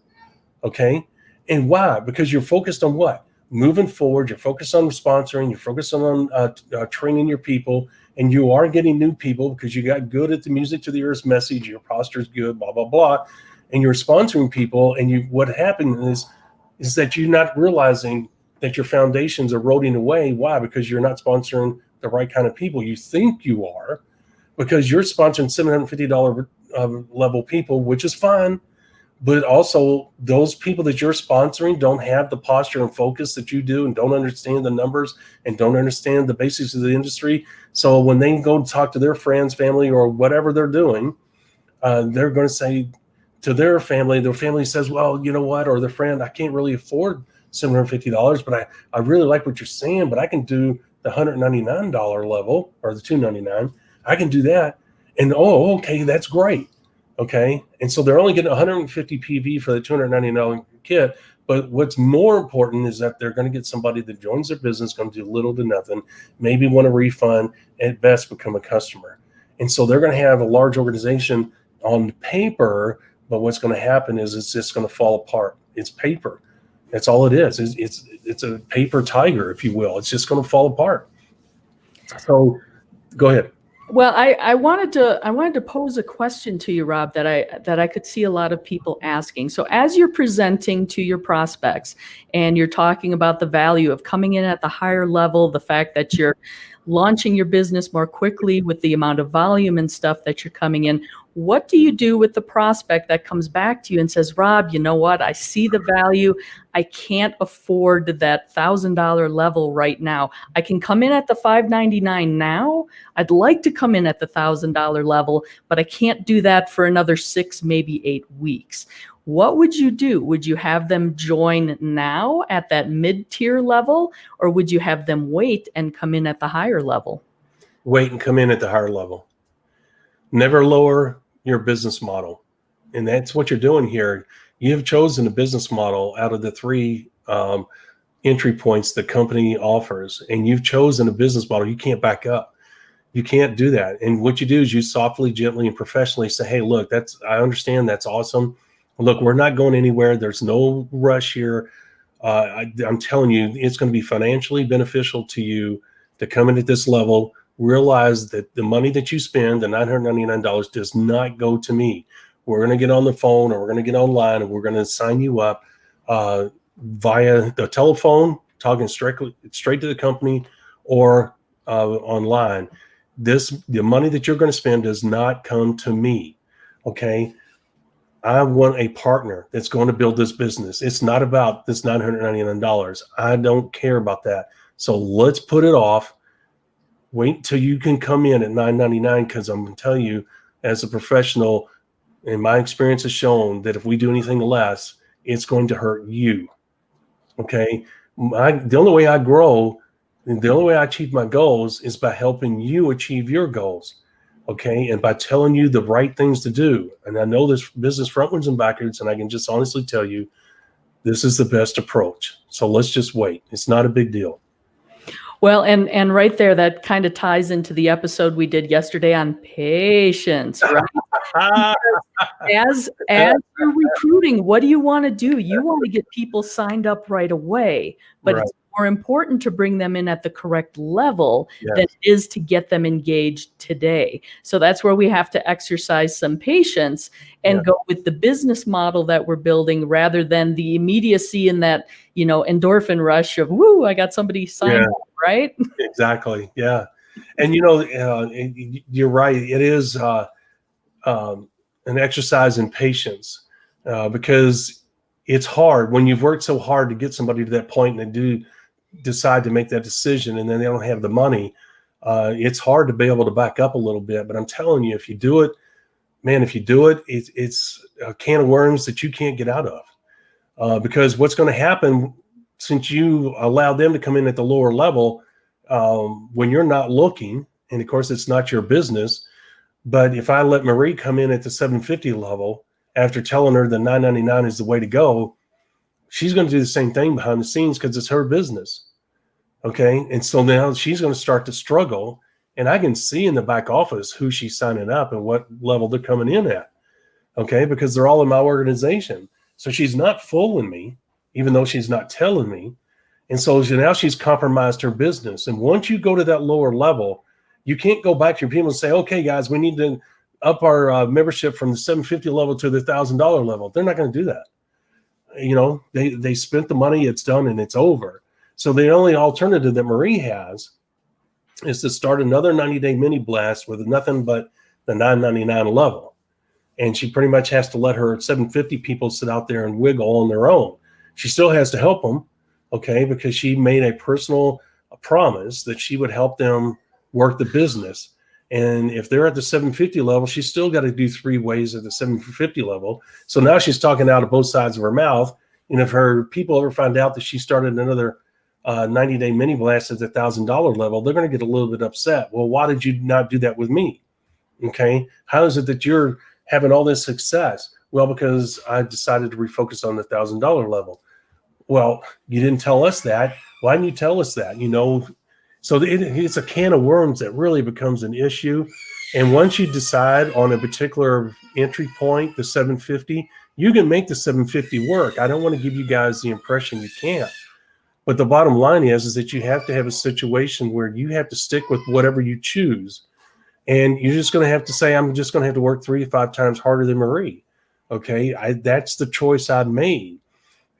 Okay. And why? Because you're focused on what? Moving forward. You're focused on sponsoring. You're focused on training your people, and you are getting new people because you got good at the music to the earth message. Your posture is good, blah, blah, blah. And you're sponsoring people, and what happens is that you're not realizing that your foundations are eroding away. Why? Because you're not sponsoring the right kind of people. You think you are, because you're sponsoring $750 level people, which is fine. But also, those people that you're sponsoring don't have the posture and focus that you do, and don't understand the numbers and don't understand the basics of the industry. So when they go talk to their friends, family, or whatever they're doing, they're going to say to their family says, well, you know what, or their friend, I can't really afford $750, but I really like what you're saying, but I can do the $199 level or the $299. I can do that. And, oh, okay, that's great. Okay. And so they're only getting 150 PV for the $299 kit. But what's more important is that they're going to get somebody that joins their business, going to do little to nothing, maybe want a refund, at best become a customer. And so they're going to have a large organization on paper, but what's going to happen is it's just going to fall apart. It's paper. That's all it is. It's a paper tiger, if you will. It's just going to fall apart. So go ahead. Well, I wanted to pose a question to you, Rob, that I could see a lot of people asking. So as you're presenting to your prospects and you're talking about the value of coming in at the higher level, the fact that you're launching your business more quickly with the amount of volume and stuff that you're coming in. What do you do with the prospect that comes back to you and says, Rob, you know what? I see the value. I can't afford that $1,000 level right now. I can come in at the $599 now. I'd like to come in at the $1,000 level, but I can't do that for another 6, maybe 8 weeks. What would you do? Would you have them join now at that mid-tier level, or would you have them wait and come in at the higher level? Wait and come in at the higher level. Never lower your business model. And that's what you're doing here. You have chosen a business model out of the 3 entry points the company offers, and you've chosen a business model you can't back up. You can't do that. And what you do is you softly, gently, and professionally say, hey, look, I understand, that's awesome. Look, we're not going anywhere. There's no rush here. I'm telling you, it's going to be financially beneficial to you to come in at this level. Realize that the money that you spend, the $999, does not go to me. We're going to get on the phone, or we're going to get online, and we're going to sign you up via the telephone, talking straight to the company, or online. The money that you're going to spend does not come to me. Okay. I want a partner that's going to build this business. It's not about this $999. I don't care about that. So let's put it off. Wait till you can come in at $999, because I'm going to tell you, as a professional, and my experience has shown that if we do anything less, it's going to hurt you. Okay. The only way I grow, and the only way I achieve my goals, is by helping you achieve your goals. Okay. And by telling you the right things to do. And I know this business frontwards and backwards, and I can just honestly tell you, this is the best approach. So let's just wait. It's not a big deal. Well, and right there, that kind of ties into the episode we did yesterday on patience, right? as you're recruiting, what do you want to do? You want to get people signed up right away, but Right. it's more important to bring them in at the correct level Yes. than it is to get them engaged today. So that's where we have to exercise some patience and go with the business model that we're building, rather than the immediacy and that, endorphin rush of, woo, I got somebody signed up, right? Exactly. Yeah. And you're right. It is an exercise in patience, because it's hard when you've worked so hard to get somebody to that point, and they do decide to make that decision, and then they don't have the money. It's hard to be able to back up a little bit. But I'm telling you, if you do it, man, it's a can of worms that you can't get out of. Because what's going to happen, since you allow them to come in at the lower level, when you're not looking, and of course it's not your business, but if I let Marie come in at the 750 level after telling her the 999 is the way to go, she's going to do the same thing behind the scenes, because it's her business. Okay. And so now she's going to start to struggle, and I can see in the back office who she's signing up and what level they're coming in at. Okay. Because they're all in my organization. So she's not fooling me, even though she's not telling me. And so now she's compromised her business. And once you go to that lower level, you can't go back to your people and say, okay, guys, we need to up our membership from the 750 level to the $1,000 level. They're not going to do that. They spent the money, it's done, and it's over. So the only alternative that Marie has is to start another 90-day mini blast with nothing but the $999 level. And she pretty much has to let her 750 people sit out there and wiggle on their own. She still has to help them, okay, because she made a personal promise that she would help them work the business. And if they're at the 750 level, she's still got to do 3 ways at the 750 level. So now she's talking out of both sides of her mouth. And if her people ever find out that she started another 90-day mini blast at the $1,000 level, they're going to get a little bit upset. Well, why did you not do that with me? Okay. How is it that you're having all this success? Well, because I decided to refocus on the $1,000 level. Well, you didn't tell us that. Why didn't you tell us that? So it's a can of worms that really becomes an issue. And once you decide on a particular entry point, the 750, you can make the 750 work. I don't want to give you guys the impression you can't. But the bottom line is that you have to have a situation where you have to stick with whatever you choose. And you're just going to have to say, I'm just going to have to work 3 to 5 times harder than Marie. Okay, that's the choice I've made.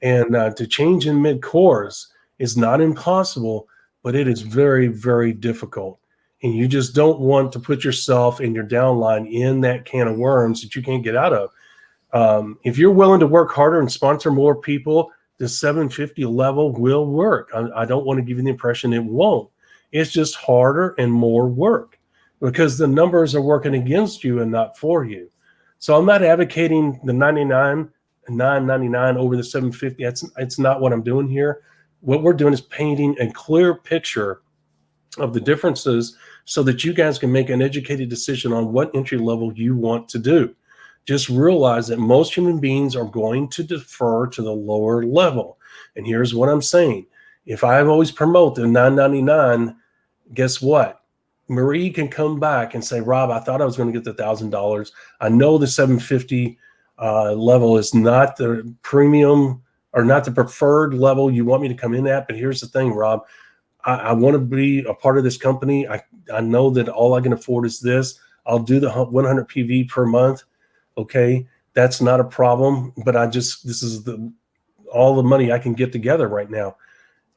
And to change in mid-course is not impossible, but it is very, very difficult. And you just don't want to put yourself and your downline in that can of worms that you can't get out of. If you're willing to work harder and sponsor more people, the 750 level will work. I don't want to give you the impression it won't. It's just harder and more work because the numbers are working against you and not for you. So I'm not advocating the 999 over the 750. It's not what I'm doing here. What we're doing is painting a clear picture of the differences so that you guys can make an educated decision on what entry level you want to do. Just realize that most human beings are going to defer to the lower level. And here's what I'm saying. If I always promote the 999, guess what? Marie can come back and say, Rob, I thought I was going to get the $1,000. I know the 750 level is not the premium or not the preferred level you want me to come in at. But here's the thing, Rob. I want to be a part of this company. I know that all I can afford is this. I'll do the 100 PV per month. Okay, that's not a problem. But this is all the money I can get together right now.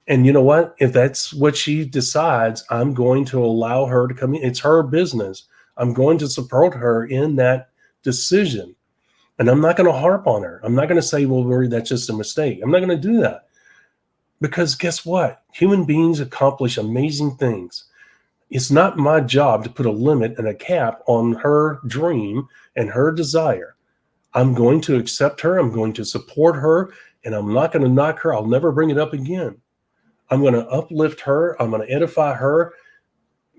And you know what? If that's what she decides, I'm going to allow her to come in. It's her business. I'm going to support her in that decision. And I'm not going to harp on her. I'm not going to say, well, Marie, that's just a mistake. I'm not going to do that. Because guess what? Human beings accomplish amazing things. It's not my job to put a limit and a cap on her dream and her desire. I'm going to accept her. I'm going to support her. And I'm not going to knock her. I'll never bring it up again. I'm going to uplift her. I'm going to edify her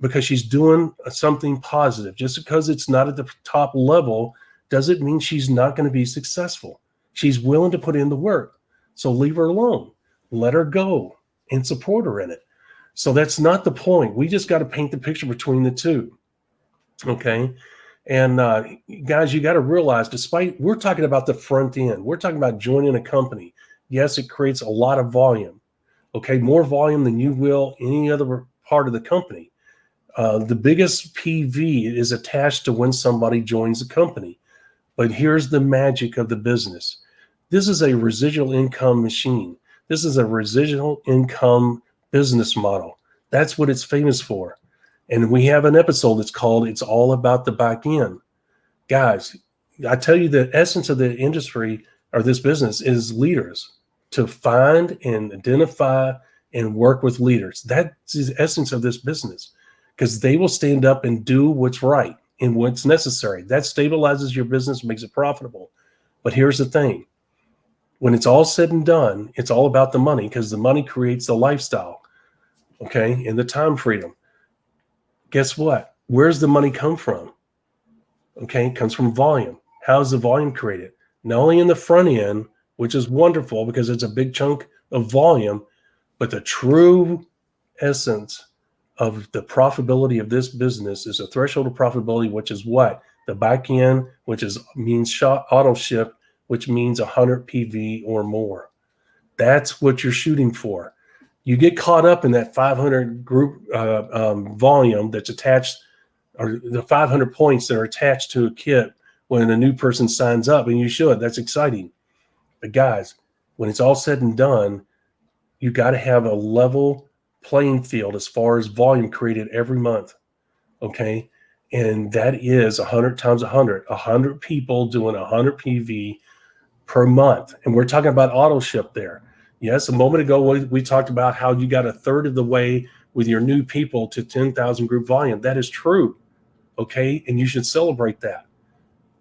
because she's doing something positive. Just because it's not at the top level doesn't mean she's not going to be successful. She's willing to put in the work. So leave her alone. Let her go and support her in it. So that's not the point. We just got to paint the picture between the two. Okay. And guys, you got to realize, we're talking about the front end. We're talking about joining a company. Yes, it creates a lot of volume. Okay. More volume than you will any other part of the company. The biggest PV is attached to when somebody joins the company. But here's the magic of the business. This is a residual income machine. This is a residual income business model. That's what it's famous for. And we have an episode that's called It's All About the Back End. Guys, I tell you, the essence of the industry or this business is leaders. To find and identify and work with leaders. That's the essence of this business because they will stand up and do what's right and what's necessary. That stabilizes your business, makes it profitable. But here's the thing. When it's all said and done, it's all about the money because the money creates the lifestyle, okay, and the time freedom. Guess what? Where's the money come from? Okay, it comes from volume. How is the volume created? Not only in the front end, which is wonderful because it's a big chunk of volume, but the true essence of the profitability of this business is a threshold of profitability, which is what? The back end, which means auto ship, which means 100 PV or more. That's what you're shooting for. You get caught up in that 500 group volume that's attached, or the 500 points that are attached to a kit when a new person signs up, and you should. That's exciting. But guys, when it's all said and done, you got to have a level playing field as far as volume created every month. Okay. And that is 100 times 100 people doing 100 PV per month. And we're talking about auto ship there. Yes, a moment ago, we talked about how you got a third of the way with your new people to 10,000 group volume. That is true. Okay. And you should celebrate that.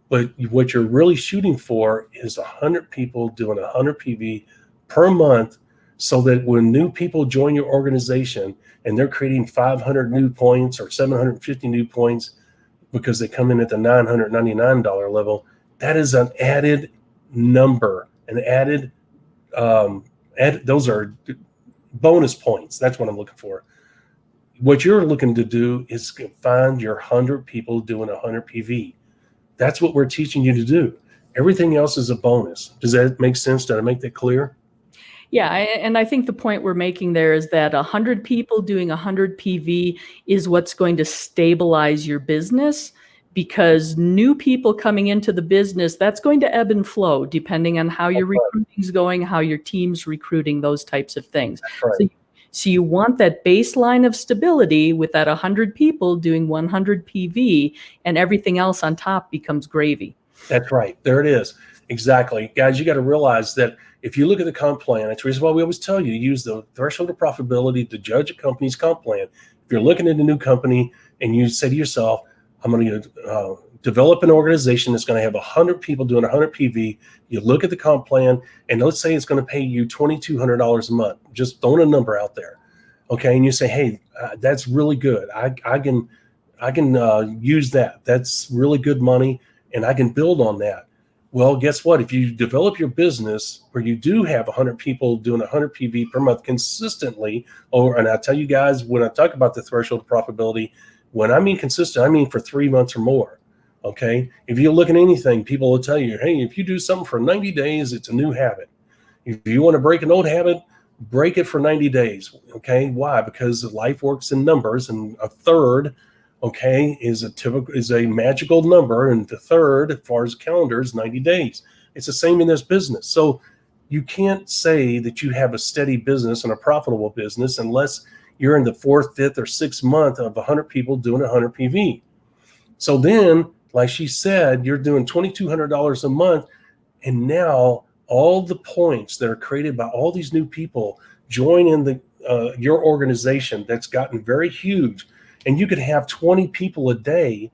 But what you're really shooting for is 100 people doing 100 PV per month so that when new people join your organization and they're creating 500 new points or 750 new points because they come in at the $999 level, that is an added number, an added, those are bonus points. That's what I'm looking for. What you're looking to do is find your 100 people doing 100 PV. That's what we're teaching you to do. Everything else is a bonus. Does that make sense? Did I make that clear? Yeah, and I think the point we're making there is that 100 people doing 100 PV is what's going to stabilize your business, because new people coming into the business, that's going to ebb and flow depending on how your recruiting is going, how your team's recruiting, those types of things. Right. So you want that baseline of stability with that 100 people doing 100 PV, and everything else on top becomes gravy. That's right. There it is. Exactly. Guys, you got to realize that if you look at the comp plan, that's the reason why we always tell you to use the threshold of profitability to judge a company's comp plan. If you're looking at a new company and you say to yourself, I'm going to develop an organization that's going to have 100 people doing 100 PV, you look at the comp plan, and let's say it's going to pay you $2,200 a month. Just throwing a number out there. Okay. And you say, hey, that's really good. I can use that. That's really good money, and I can build on that. Well, guess what? If you develop your business where you do have 100 people doing 100 PV per month consistently, and I tell you guys, when I talk about the threshold of profitability, when I mean consistent, I mean for 3 months or more. Okay. If you look at anything, people will tell you, hey, if you do something for 90 days, it's a new habit. If you want to break an old habit, break it for 90 days. Okay. Why? Because life works in numbers, and a third, okay, is a magical number, and the third, as far as calendar, is 90 days. It's the same in this business. So you can't say that you have a steady business and a profitable business unless you're in the 4th, 5th, or 6th month of 100 people doing 100 PV. So then, like she said, you're doing $2,200 a month, and now all the points that are created by all these new people join in your organization that's gotten very huge. And you could have 20 people a day,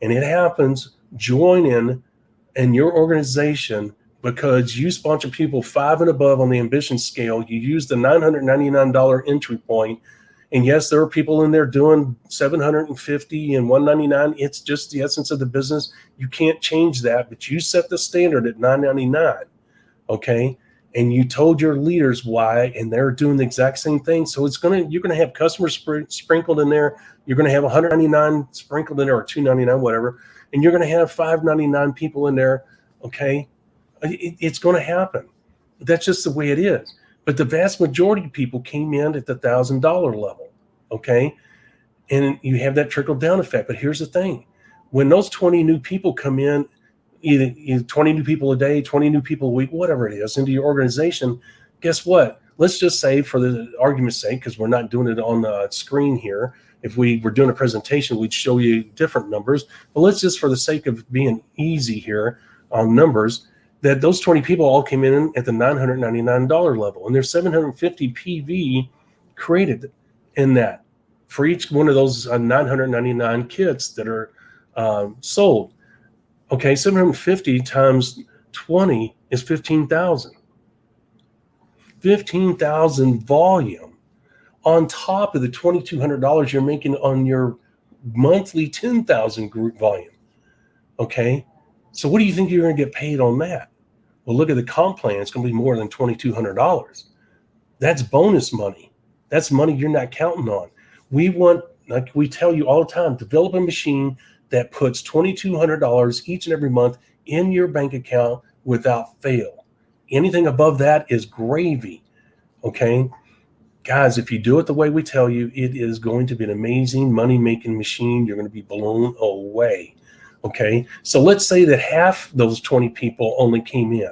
and it happens, join in your organization because you sponsor people 5 and above on the ambition scale. You use the $999 entry point. And yes, there are people in there doing $750 and $199. It's just the essence of the business. You can't change that, but you set the standard at $999. Okay. And you told your leaders why, and they're doing the exact same thing. So you're going to have customers sprinkled in there. You're going to have $199 sprinkled in there, or $299, whatever. And you're going to have $599 people in there. Okay. It's going to happen. That's just the way it is. But the vast majority of people came in at the $1,000 level. Okay. And you have that trickle down effect. But here's the thing. When those 20 new people come in, either 20 new people a day, 20 new people a week, whatever it is, into your organization, guess what? Let's just say, for the argument's sake, because we're not doing it on the screen here. If we were doing a presentation, we'd show you different numbers. But let's just, for the sake of being easy here on numbers, that those 20 people all came in at the $999 level. And there's 750 PV created in that for each one of those 999 kits that are sold. Okay, 750 times 20 is 15,000. 15,000 volume on top of the $2,200 you're making on your monthly 10,000 group volume. Okay, so what do you think you're going to get paid on that? Well, look at the comp plan. It's going to be more than $2,200. That's bonus money. That's money you're not counting on. We want, like we tell you all the time, develop a machine that puts $2,200 each and every month in your bank account without fail. Anything above that is gravy. Okay, guys, if you do it the way we tell you, it is going to be an amazing money-making machine. You're going to be blown away. Okay, so let's say that half those 20 people only came in,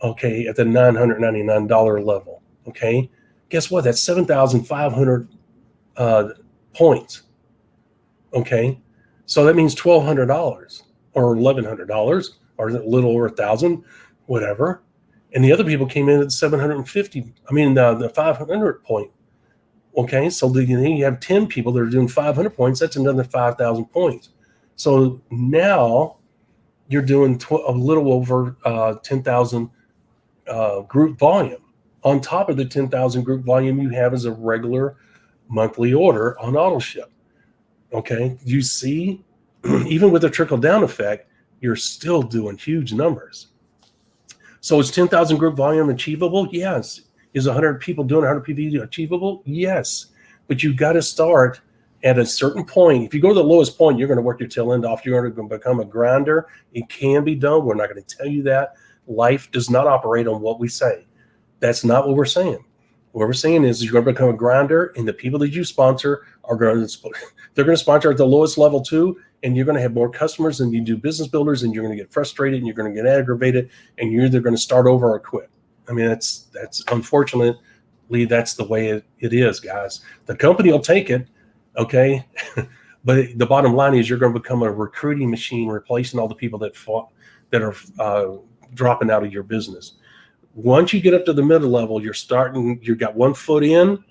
okay, at the $999 level. Okay, guess what? That's 7,500 points. Okay, so that means $1,200 or $1,100 or a little over 1,000, whatever. And the other people came in at 750. I mean, the 500 point. Okay, so you have 10 people that are doing 500 points. That's another 5,000 points. So now you're doing a little over 10,000 group volume. On top of the 10,000 group volume you have as a regular monthly order on auto ship. Okay, you see, even with the trickle down effect, you're still doing huge numbers. So is 10,000 group volume achievable? Yes. Is 100 people doing 100 PV achievable? Yes. But you got to start at a certain point. If you go to the lowest point, you're going to work your tail end off. You're going to become a grinder. It can be done. We're not going to tell you that. Life does not operate on what we say. That's not what we're saying. What we're saying is you're going to become a grinder, and the people that you sponsor are going to, they're going to sponsor at the lowest level too, and you're going to have more customers than you do business builders, and you're going to get frustrated, and you're going to get aggravated, and you're either going to start over or quit. I mean, that's unfortunate, Lee, that's the way it is, guys. The company will take it, okay? But the bottom line is you're going to become a recruiting machine, replacing all the people that are dropping out of your business. Once you get up to the middle level, you've got 1 foot in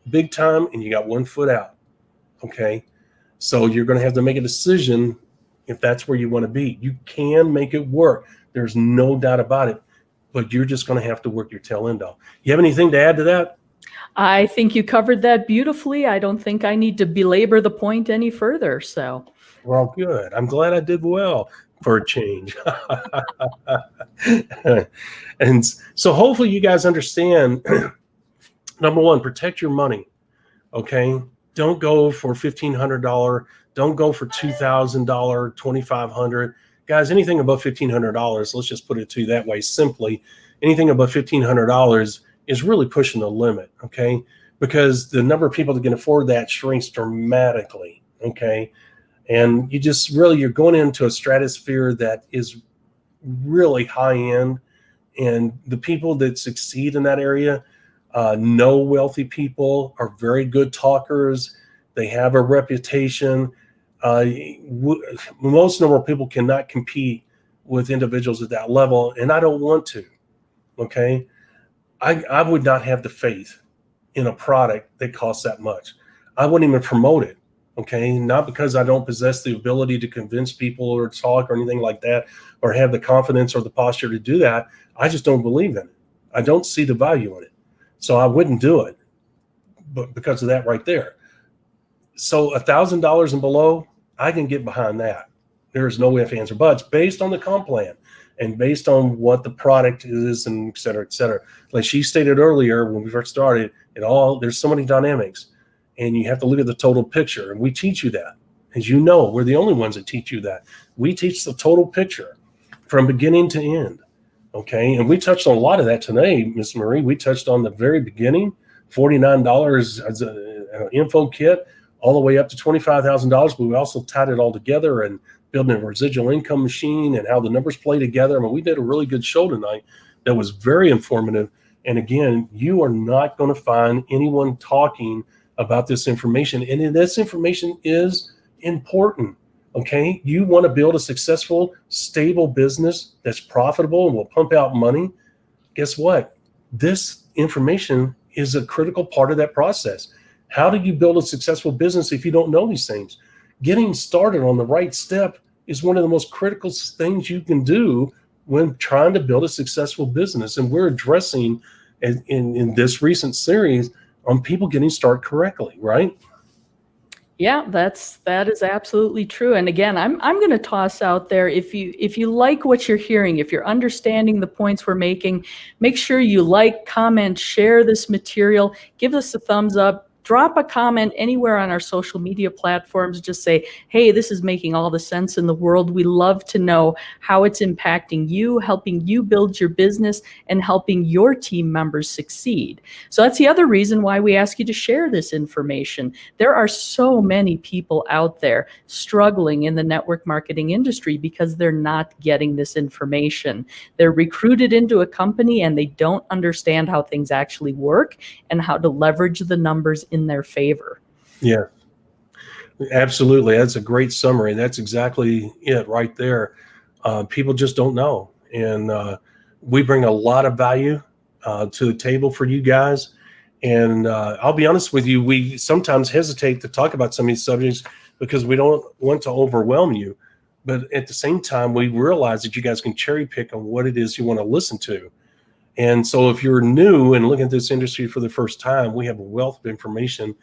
big time and you got 1 foot out, okay? So you're going to have to make a decision if that's where you want to be. You can make it work. There's no doubt about it, but you're just going to have to work your tail end off. You have anything to add to that? I think you covered that beautifully. I don't think I need to belabor the point any further. So, Well, good. I'm glad I did well for a change. And so hopefully you guys understand, number one, protect your money, okay? Don't go for $1,500. Don't go for $2,000, $2,500. Guys, anything above $1,500, let's just put it to you that way simply, anything above $1,500 is really pushing the limit, okay? Because the number of people that can afford that shrinks dramatically, okay? And you're going into a stratosphere that is really high end, and the people that succeed in that area know wealthy people, are very good talkers. They have a reputation. Most normal people cannot compete with individuals at that level, and I don't want to, okay? I would not have the faith in a product that costs that much. I wouldn't even promote it, okay? Not because I don't possess the ability to convince people or talk or anything like that, or have the confidence or the posture to do that. I just don't believe in it. I don't see the value in it. So I wouldn't do it, but because of that right there. So $1,000 and below, I can get behind that. There's no ifs, ands, or buts based on the comp plan and based on what the product is, and et cetera, et cetera. Like she stated earlier when we first started, there's so many dynamics, and you have to look at the total picture. And we teach you that. As you know, we're the only ones that teach you that. We teach the total picture from beginning to end. Okay, and we touched on a lot of that today, Miss Marie. We touched on the very beginning, $49 as an info kit, all the way up to $25,000. But we also tied it all together and building a residual income machine and how the numbers play together. I mean, we did a really good show tonight that was very informative. And again, you are not going to find anyone talking about this information. And this information is important. Okay, you want to build a successful, stable business that's profitable and will pump out money. Guess what? This information is a critical part of that process. How do you build a successful business if you don't know these things? Getting started on the right step is one of the most critical things you can do when trying to build a successful business. And we're addressing in this recent series on people getting started correctly, right? yeah, that is absolutely true. And again, I'm going to toss out there, if you like what you're hearing, if you're understanding the points we're making, make sure you like, comment, share this material, give us a thumbs up. Drop a comment anywhere on our social media platforms. Just say, hey, this is making all the sense in the world. We love to know how it's impacting you, helping you build your business, and helping your team members succeed. So that's the other reason why we ask you to share this information. There are so many people out there struggling in the network marketing industry because they're not getting this information. They're recruited into a company and they don't understand how things actually work and how to leverage the numbers in their favor. Yeah, absolutely. That's a great summary. That's exactly it right there. People just don't know. And we bring a lot of value to the table for you guys. And I'll be honest with you, we sometimes hesitate to talk about some of these subjects because we don't want to overwhelm you. But at the same time, we realize that you guys can cherry pick on what it is you want to listen to. And so if you're new and looking at this industry for the first time, we have a wealth of information.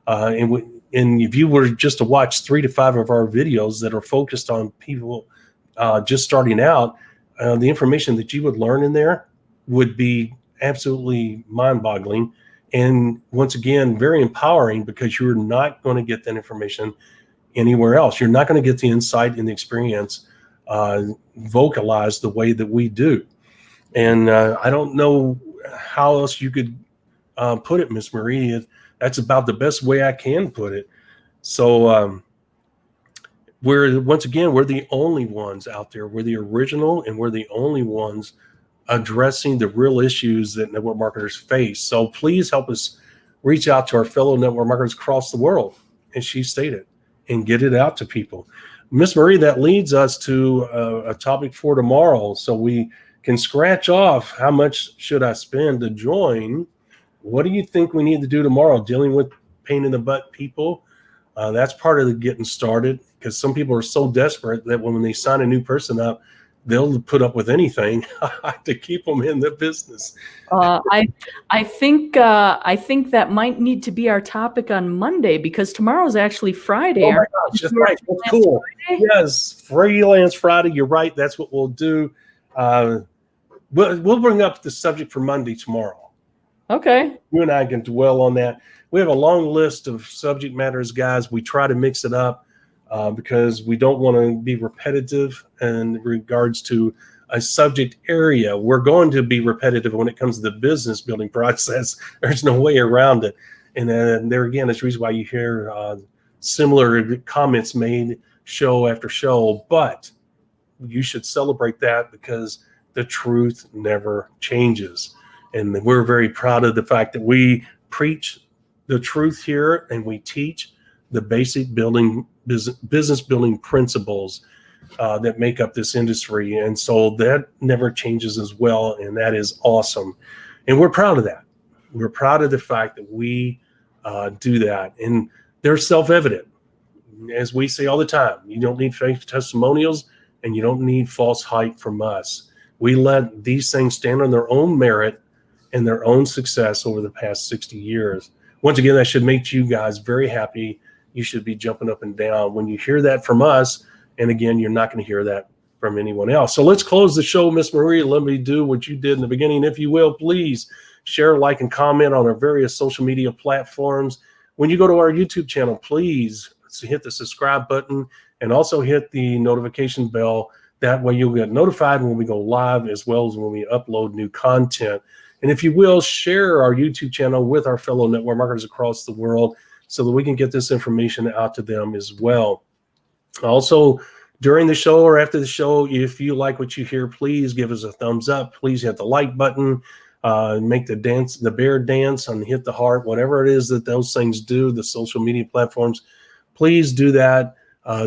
And if you were just to watch 3 to 5 of our videos that are focused on people just starting out, the information that you would learn in there would be absolutely mind-boggling. And once again, very empowering, because you're not going to get that information anywhere else. You're not going to get the insight and the experience vocalized the way that we do. And I don't know how else you could put it, Miss Marie. That's about the best way I can put it. So we're the only ones out there. We're the original, and we're the only ones addressing the real issues that network marketers face. So please help us reach out to our fellow network marketers across the world, as she stated, and get it out to people. Miss Marie, that leads us to a topic for tomorrow. So we can scratch off how much should I spend to join. What do you think we need to do tomorrow? Dealing with pain in the butt people. That's part of the getting started, because some people are so desperate that when they sign a new person up, they'll put up with anything to keep them in the business. I think that might need to be our topic on Monday, because tomorrow is actually Friday. Oh my gosh, that's right. That's cool. Friday? Yes, Freelance Friday. You're right. That's what we'll do. We'll bring up the subject for Monday tomorrow. Okay. You and I can dwell on that. We have a long list of subject matters, guys. We try to mix it up because we don't want to be repetitive in regards to a subject area. We're going to be repetitive when it comes to the business building process. There's no way around it. And then there again, that's the reason why you hear similar comments made show after show. But you should celebrate that, because the truth never changes. And we're very proud of the fact that we preach the truth here, and we teach the basic business building principles that make up this industry. And so that never changes as well. And that is awesome. And we're proud of that. We're proud of the fact that we do that. And they're self-evident. As we say all the time, you don't need fake testimonials, and you don't need false hype from us. We let these things stand on their own merit and their own success over the past 60 years. Once again, that should make you guys very happy. You should be jumping up and down when you hear that from us. And again, you're not going to hear that from anyone else. So let's close the show, Miss Marie. Let me do what you did in the beginning. If you will, please share, like, and comment on our various social media platforms. When you go to our YouTube channel, please hit the subscribe button and also hit the notification bell. That way you'll get notified when we go live, as well as when we upload new content. And if you will, share our YouTube channel with our fellow network marketers across the world, so that we can get this information out to them as well. Also, during the show or after the show, if you like what you hear, please give us a thumbs up. Please hit the like button, make the bear dance, and hit the heart, whatever it is that those things do, the social media platforms. Please do that.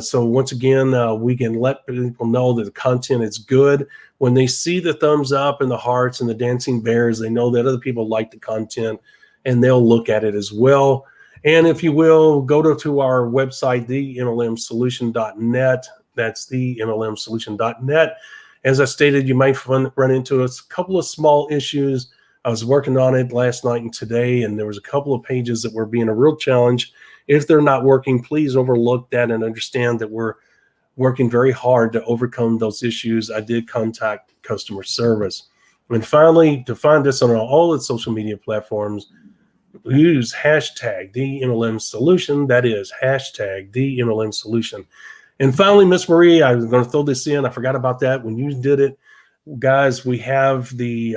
So once again, we can let people know that the content is good. When they see the thumbs up and the hearts and the dancing bears, they know that other people like the content, and they'll look at it as well. And if you will, go to our website, themlmsolution.net. That's themlmsolution.net. As I stated, you might run into a couple of small issues. I was working on it last night and today, and there was a couple of pages that were being a real challenge. If they're not working, please overlook that and understand that we're working very hard to overcome those issues. I did contact customer service. And finally, to find us on all the social media platforms, use hashtag #TheMLMSolution. That is hashtag #TheMLMSolution. And finally, Miss Marie, I was going to throw this in. I forgot about that when you did it. Guys, we have the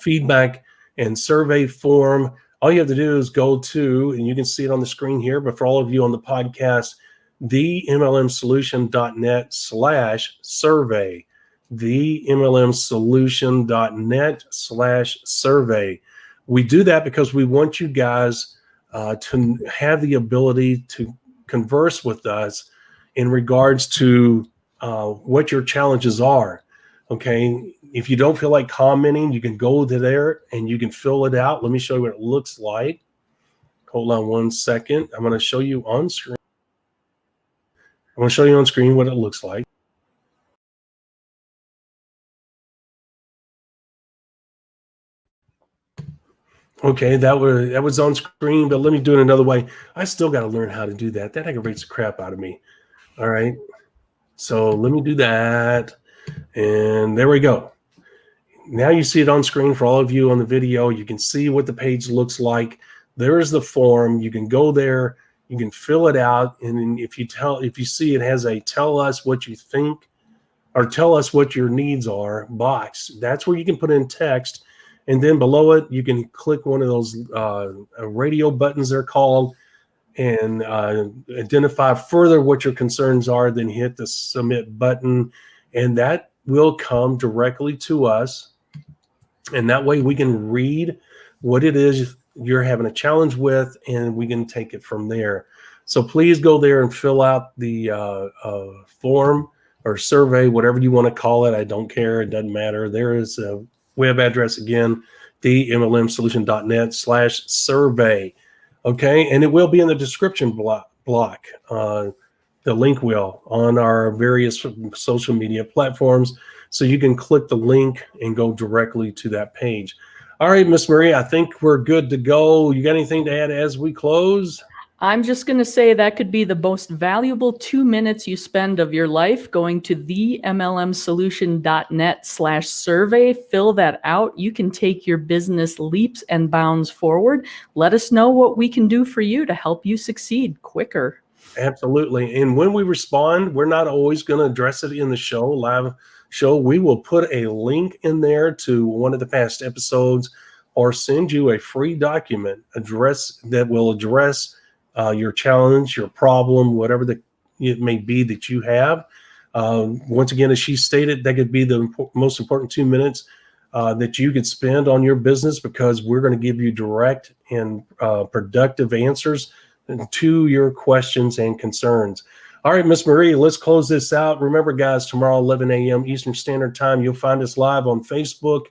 feedback and survey form. All you have to do is go to, and you can see it on the screen here, but for all of you on the podcast, themlmsolution.net/survey. themlmsolution.net/survey. We do that because we want you guys to have the ability to converse with us in regards to what your challenges are. Okay, if you don't feel like commenting, you can go to there and you can fill it out. Let me show you what it looks like. Hold on one second. I'm going to show you on screen. I'm going to show you on screen what it looks like. Okay, that was on screen, but let me do it another way. I still got to learn how to do that. That aggravates the crap out of me. All right, so let me do that, and there we go. Now you see it on screen for all of you on the video. You can see what the page looks like. There is the form. You can go there. You can fill it out, and if you see it has a tell us what you think or tell us what your needs are box, that's where you can put in text. And then below it, you can click one of those radio buttons, they're called, and identify further what your concerns are. Then hit the submit button, and that will come directly to us. And that way we can read what it is you're having a challenge with, and we can take it from there. So please go there and fill out the form or survey, whatever you want to call it. I don't care. It doesn't matter. There is a web address again, themlmsolution.net/survey. Okay. And it will be in the description block. The link will on our various social media platforms. So you can click the link and go directly to that page. All right, Miss Marie, I think we're good to go. You got anything to add as we close? I'm just going to say that could be the most valuable 2 minutes you spend of your life, going to themlmsolution.net/survey. Fill that out. You can take your business leaps and bounds forward. Let us know what we can do for you to help you succeed quicker. Absolutely. And when we respond, we're not always going to address it in the show, live show. We will put a link in there to one of the past episodes or send you a free document that will address your challenge, your problem, whatever it may be that you have. Once again, as she stated, that could be the most important 2 minutes that you could spend on your business, because we're going to give you direct and productive answers to your questions and concerns. All right, Miss Marie, let's close this out. Remember, guys, tomorrow, 11 a.m. Eastern Standard Time, you'll find us live on Facebook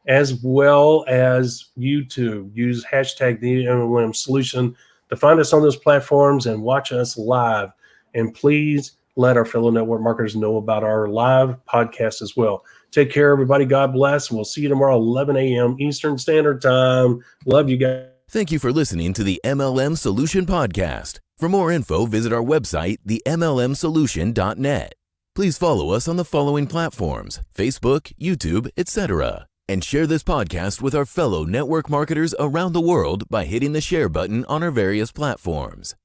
as well as YouTube. Use hashtag the MLM Solution to find us on those platforms and watch us live. And please let our fellow network marketers know about our live podcast as well. Take care, everybody. God bless. We'll see you tomorrow, 11 a.m. Eastern Standard Time. Love you guys. Thank you for listening to the MLM Solution Podcast. For more info, visit our website, themlmsolution.net. Please follow us on the following platforms: Facebook, YouTube, etc. And share this podcast with our fellow network marketers around the world by hitting the share button on our various platforms.